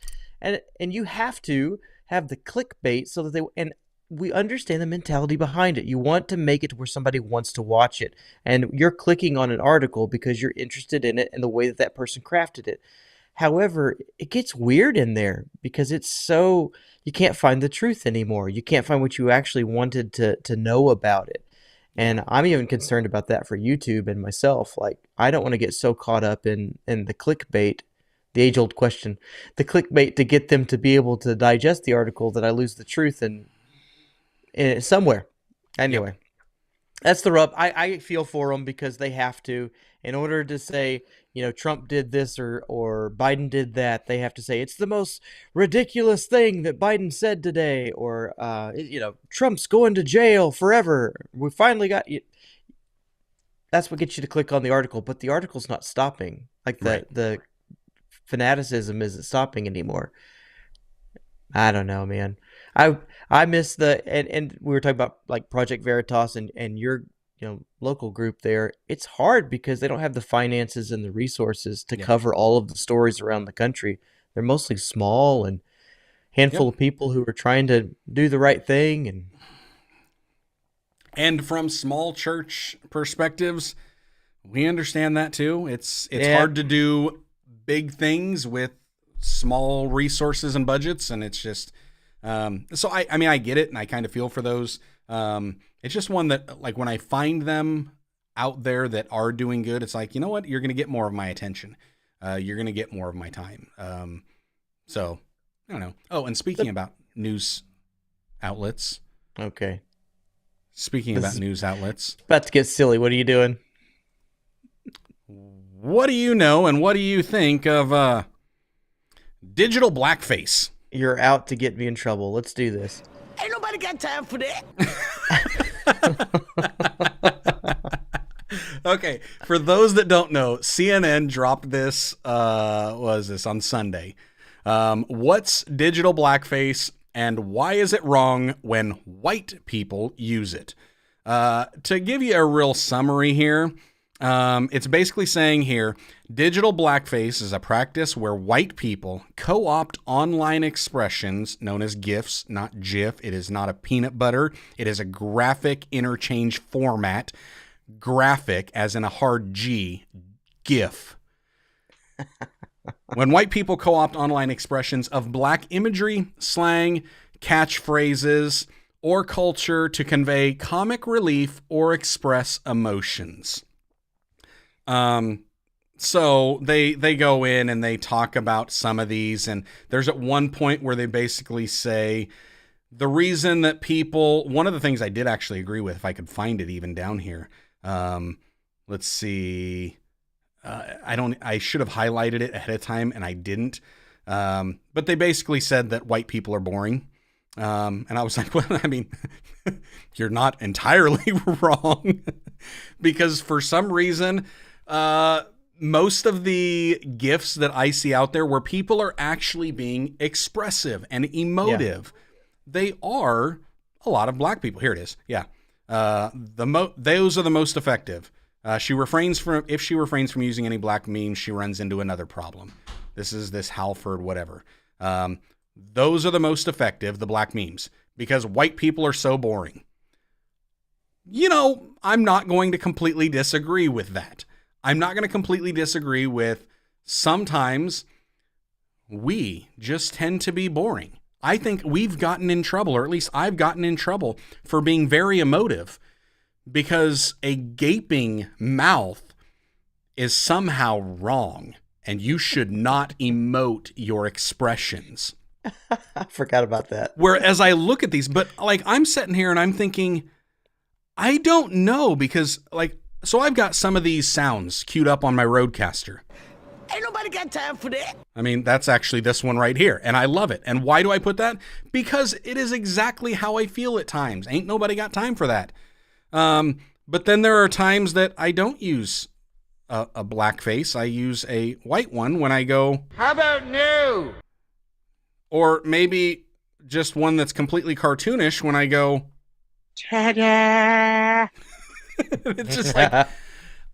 And you have to have the clickbait so that and we understand the mentality behind it. You want to make it to where somebody wants to watch it, and you're clicking on an article because you're interested in it and the way that that person crafted it. However, it gets weird in there because it's so you can't find the truth anymore. You can't find what you actually wanted to know about it. And I'm even concerned about that for YouTube and myself. Like, I don't want to get so caught up in the clickbait, the age-old question, the clickbait to get them to be able to digest the article that I lose the truth in somewhere. Anyway, that's the rub. I feel for them because they have to, in order to say, Trump did this or Biden did that, they have to say it's the most ridiculous thing that Biden said today, or Trump's going to jail forever. We finally got you. That's what gets you to click on the article, but the article's not stopping. Like the fanaticism isn't stopping anymore. I don't know, man. I miss and we were talking about like Project Veritas and your local group there. It's hard because they don't have the finances and the resources to cover all of the stories around the country. They're mostly small and handful of people who are trying to do the right thing. And from small church perspectives, we understand that too. It's hard to do big things with small resources and budgets, and it's just so I get it, and I kind of feel for those. It's just one that, like, when I find them out there that are doing good, it's like, you know what, you're going to get more of my attention. You're going to get more of my time. So I don't know. Oh, and speaking about news outlets. Okay. Speaking about news outlets. About to get silly. What are you doing? What do you know and what do you think of digital blackface? You're out to get me in trouble. Let's do this. Ain't nobody got time for that. Okay, for those that don't know, CNN dropped this, what was this, on Sunday. What's digital blackface and why is it wrong when white people use it? To give you a real summary here, it's basically saying here, digital blackface is a practice where white people co-opt online expressions known as GIFs, not GIF. It is not a peanut butter. It is a graphic interchange format. Graphic, as in a hard G, GIF. When white people co-opt online expressions of black imagery, slang, catchphrases, or culture to convey comic relief or express emotions. So they go in and they talk about some of these, and there's at one point where they basically say the reason that people, one of the things I did actually agree with, if I could find it even down here, let's see, I should have highlighted it ahead of time and I didn't, but they basically said that white people are boring. And I was like, well, I mean, you're not entirely wrong because for some reason, most of the GIFs that I see out there where people are actually being expressive and emotive, they are a lot of black people. Here it is. Yeah. Those are the most effective. If she refrains from using any black memes, she runs into another problem. This is this Halford, whatever. Those are the most effective, the black memes, because white people are so boring. I'm not going to completely disagree with that. I'm not going to completely disagree with sometimes we just tend to be boring. I think we've gotten in trouble, or at least I've gotten in trouble for being very emotive because a gaping mouth is somehow wrong and you should not emote your expressions. I forgot about that. Whereas I look at these, but like I'm sitting here and I'm thinking, I don't know because so I've got some of these sounds queued up on my Rodecaster. Ain't nobody got time for that. I mean, that's actually this one right here, and I love it. And why do I put that? Because it is exactly how I feel at times. Ain't nobody got time for that. But then there are times that I don't use a blackface. I use a white one when I go, How about no? Or maybe just one that's completely cartoonish when I go, Ta-da! It's just like,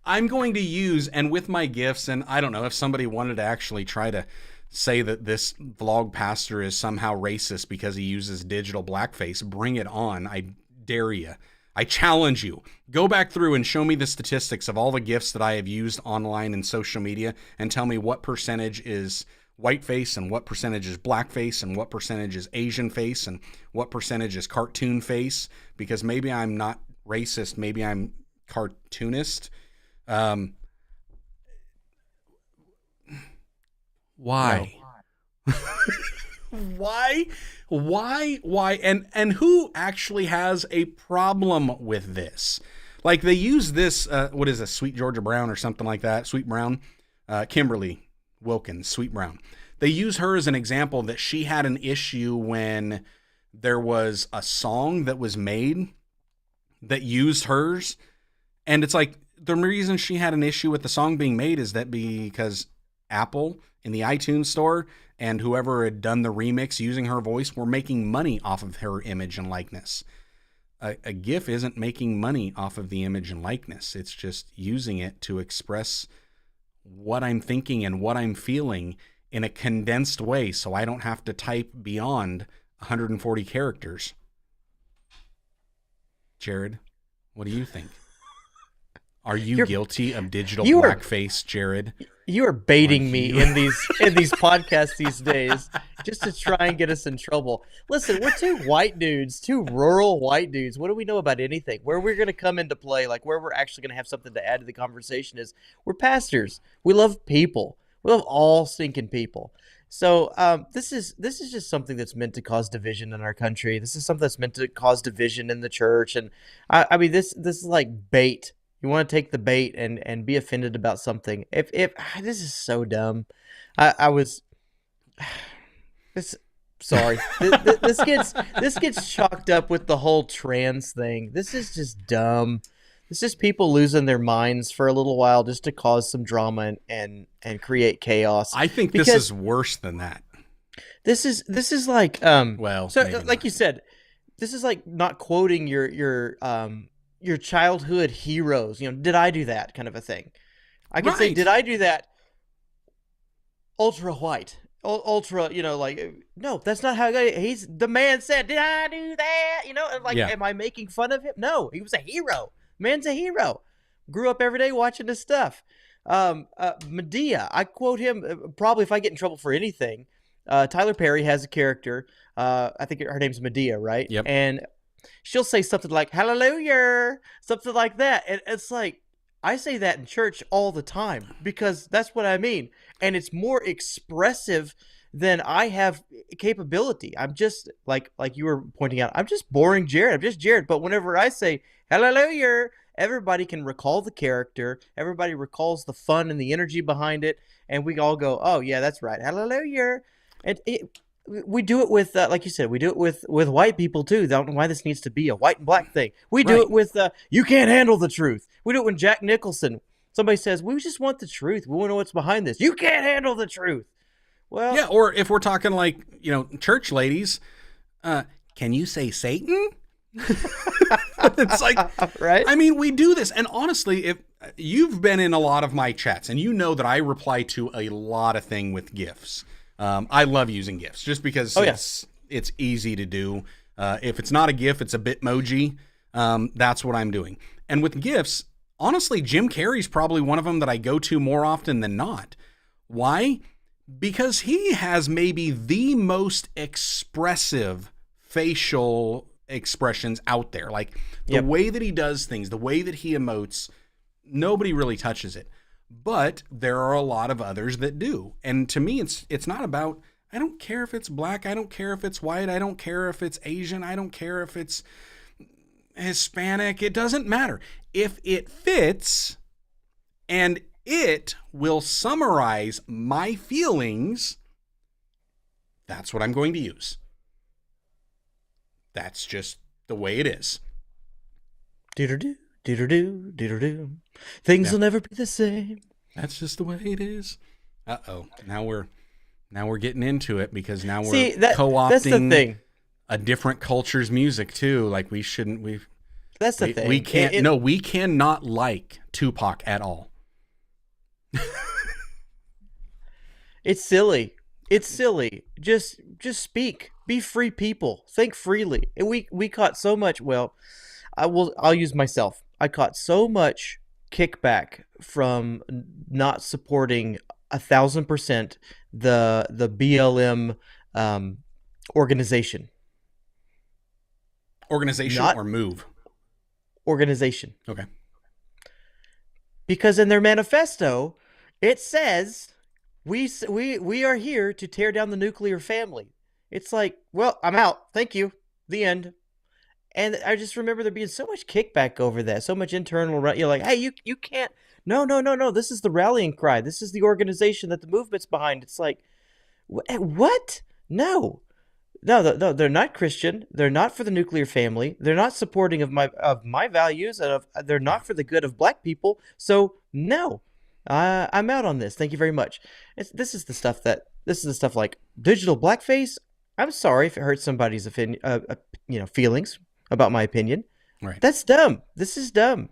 I'm going to use, and with my GIFs, and I don't know if somebody wanted to actually try to say that this vlog pastor is somehow racist because he uses digital blackface, bring it on. I dare you. I challenge you. Go back through and show me the statistics of all the GIFs that I have used online and social media and tell me what percentage is whiteface and what percentage is blackface and what percentage is Asian face and what percentage is cartoon face, because maybe I'm not racist, maybe I'm cartoonist. Why? No. Why? And who actually has a problem with this? Like, they use this, what is a Sweet Georgia Brown or something like that? Sweet Brown? Kimberly Wilkins, Sweet Brown. They use her as an example that she had an issue when there was a song that was made that used hers. And it's like, the reason she had an issue with the song being made is that because Apple in the iTunes store and whoever had done the remix using her voice were making money off of her image and likeness. A GIF isn't making money off of the image and likeness. It's just using it to express what I'm thinking and what I'm feeling in a condensed way, so I don't have to type beyond 140 characters. Jarrod, what do you think? Are you guilty of digital blackface, Jarrod? You are baiting me in these podcasts these days just to try and get us in trouble. Listen, we're two white dudes, two rural white dudes. What do we know about anything? Where we're going to come into play, like where we're actually going to have something to add to the conversation is we're pastors. We love people. We love all stinking people. So this is just something that's meant to cause division in our country. This is something that's meant to cause division in the church. And I mean, this is like bait. You want to take the bait and be offended about something. If this is so dumb. Sorry. This gets chalked up with the whole trans thing. This is just dumb. It's just people losing their minds for a little while just to cause some drama and create chaos. I think this is worse than that. This is like like you said, this is like not quoting your childhood heroes. Did I do that kind of a thing? I can say, did I do that? Ultra white, ultra. No, that's not how he's. The man said, "Did I do that?" Am I making fun of him? No, he was a hero. Man's a hero. Grew up every day watching this stuff. Medea, I quote him probably if I get in trouble for anything. Tyler Perry has a character. I think her name's Medea, right? Yep. And she'll say something like "Hallelujah," something like that. And it's like, I say that in church all the time because that's what I mean. And it's more expressive than I have capability. I'm just like you were pointing out, I'm just boring Jarrod. I'm just Jarrod. But whenever I say "Hallelujah," everybody can recall the character. Everybody recalls the fun and the energy behind it. And we all go, "Oh yeah, that's right. Hallelujah." And we do it with, like you said, we do it with white people too. I don't know why this needs to be a white and black thing. We do it with, you can't handle the truth. We do it when Jack Nicholson, somebody says, we just want the truth. We want to know what's behind this. You can't handle the truth. Well, yeah. Or if we're talking like, church ladies, can you say Satan? It's like, right. I mean, we do this. And honestly, if you've been in a lot of my chats and you know that I reply to a lot of things with GIFs. I love using GIFs just because it's easy to do. If it's not a GIF, it's a Bitmoji. That's what I'm doing. And with GIFs, honestly, Jim Carrey's probably one of them that I go to more often than not. Why? Because he has maybe the most expressive facial expressions out there. Like the way that he does things, the way that he emotes, nobody really touches it. But there are a lot of others that do. And to me, it's not about, I don't care if it's black, I don't care if it's white, I don't care if it's Asian, I don't care if it's Hispanic, it doesn't matter. If it fits and it will summarize my feelings, that's what I'm going to use. That's just the way it is. Do-do-do. Do-do-do, do-do-do. Things will never be the same. That's just the way it is. Uh-oh. Now we're getting into it because now we're co-opting that's the thing. A different culture's music too. Like we shouldn't. That's the thing. We can't. We cannot like Tupac at all. It's silly. It's silly. Just speak. Be free people. Think freely. And we caught so much. Well, I'll use myself. I caught so much kickback from not supporting 1,000% the BLM organization. Organization or move? Organization. Okay. Because in their manifesto, it says we are here to tear down the nuclear family. It's like, well, I'm out. Thank you. The end. And I just remember there being so much kickback over that, so much internal. You're like, hey, you can't. No. This is the rallying cry. This is the organization that the movement's behind. It's like, what? No, they're not Christian. They're not for the nuclear family. They're not supporting of my values, and they're not for the good of black people. So no, I'm out on this. Thank you very much. This is the stuff like digital blackface. I'm sorry if it hurts somebody's feelings about my opinion. Right. That's dumb. This is dumb.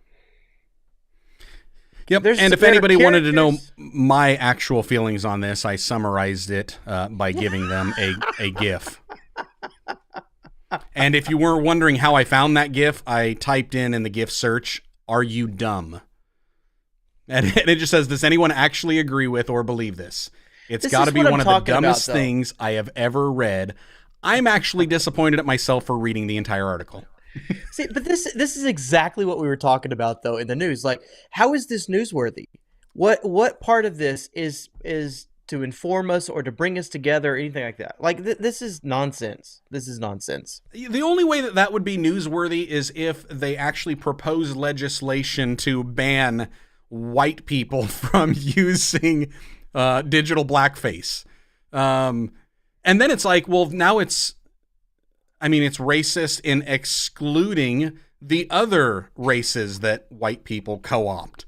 Yep. And if anybody wanted to know my actual feelings on this, I summarized it by giving them a GIF. And if you were wondering how I found that GIF, I typed in the GIF search, "Are you dumb?" And it just says, "Does anyone actually agree with or believe this?" It's got to be one of the dumbest things I have ever read. I'm actually disappointed at myself for reading the entire article. See, but this is exactly what we were talking about, though, in the news. Like, how is this newsworthy? What part of this is to inform us or to bring us together or anything like that? Like, this is nonsense. This is nonsense. The only way that would be newsworthy is if they actually propose legislation to ban white people from using digital blackface. And then it's like, well, now it's racist in excluding the other races that white people co-opt.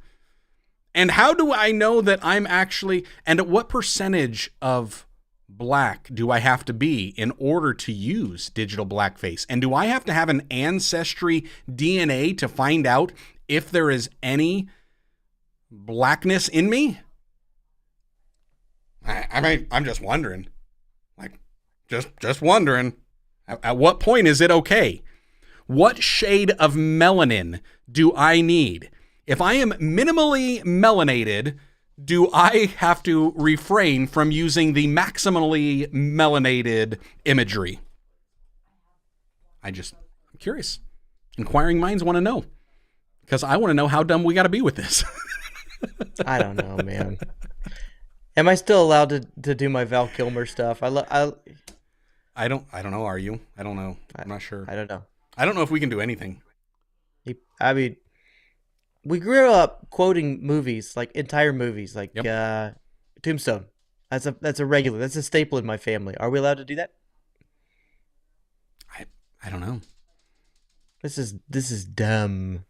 And how do I know that I'm actually, and at what percentage of black do I have to be in order to use digital blackface? And do I have to have an ancestry DNA to find out if there is any blackness in me? I'm just wondering. Like, just wondering. At what point is it okay? What shade of melanin do I need? If I am minimally melanated, do I have to refrain from using the maximally melanated imagery? I'm curious. Inquiring minds want to know. Because I want to know how dumb we got to be with this. I don't know, man. Am I still allowed to do my Val Kilmer stuff? I don't know. Are you? I don't know. I'm not sure. I don't know. I don't know if we can do anything. I mean, we grew up quoting movies, like entire movies, like Tombstone. That's a staple in my family. Are we allowed to do that? I don't know. This is dumb.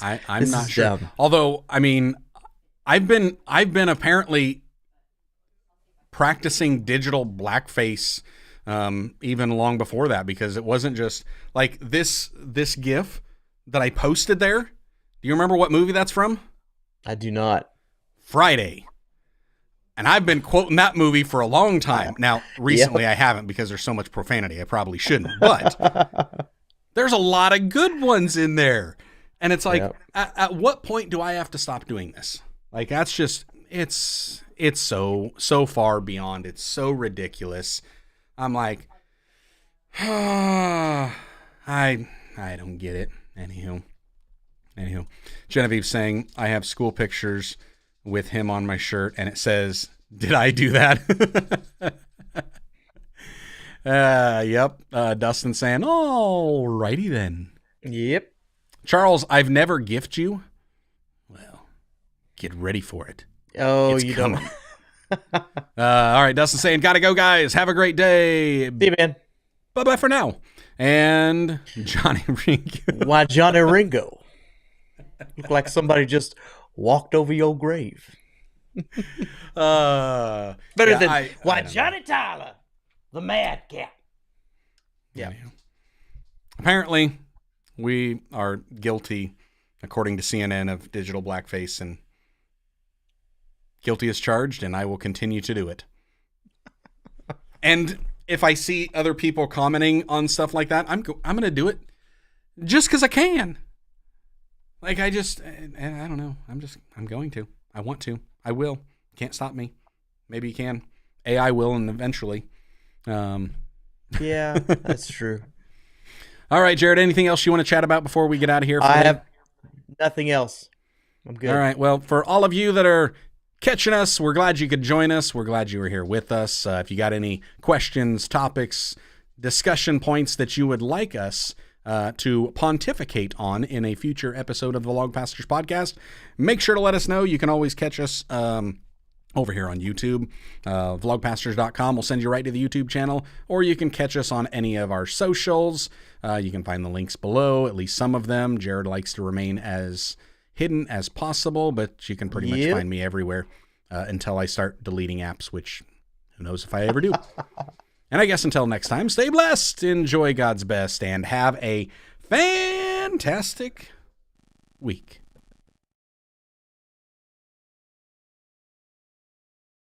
I'm not sure. Dumb. Although, I mean, I've been apparently practicing digital blackface even long before that, because it wasn't just like this GIF that I posted there. Do you remember what movie that's from? I do not. Friday. And I've been quoting that movie for a long time. Now, recently I haven't, because there's so much profanity. I probably shouldn't. But there's a lot of good ones in there. And it's like, at what point do I have to stop doing this? Like, that's just, it's so far beyond. It's so ridiculous. I'm like, I don't get it. Anywho, Genevieve saying, I have school pictures with him on my shirt, and it says, did I do that? Yep. Dustin saying, alrighty then. Yep. Charles, I've never gifted you. Well, get ready for it. Oh, it's you coming. don't. All right, Dustin saying, gotta go, guys. Have a great day. See you, man. Bye-bye for now. And Johnny Ringo. Why, Johnny Ringo? Look like somebody just walked over your grave. Better than Johnny Tyler, the Mad Cat. Yeah. Apparently, we are guilty, according to CNN, of digital blackface, and guilty as charged, and I will continue to do it. And if I see other people commenting on stuff like that, I'm going to do it just because I can. Like, I don't know. I'm going to. I want to. I will. Can't stop me. Maybe you can. AI will, and eventually. Yeah, that's true. All right, Jarrod, anything else you want to chat about before we get out of here? I have nothing else. I'm good. All right. Well, for all of you that are catching us, we're glad you could join us. We're glad you were here with us. If you got any questions, topics, discussion points that you would like us to pontificate on in a future episode of the Log Pastors podcast, make sure to let us know. You can always catch us over here on YouTube. Vlogpastors.com will send you right to the YouTube channel, or you can catch us on any of our socials. You can find the links below, at least some of them. Jarrod likes to remain as hidden as possible, but you can pretty much find me everywhere until I start deleting apps, which who knows if I ever do. And I guess until next time, stay blessed, enjoy God's best, and have a fantastic week.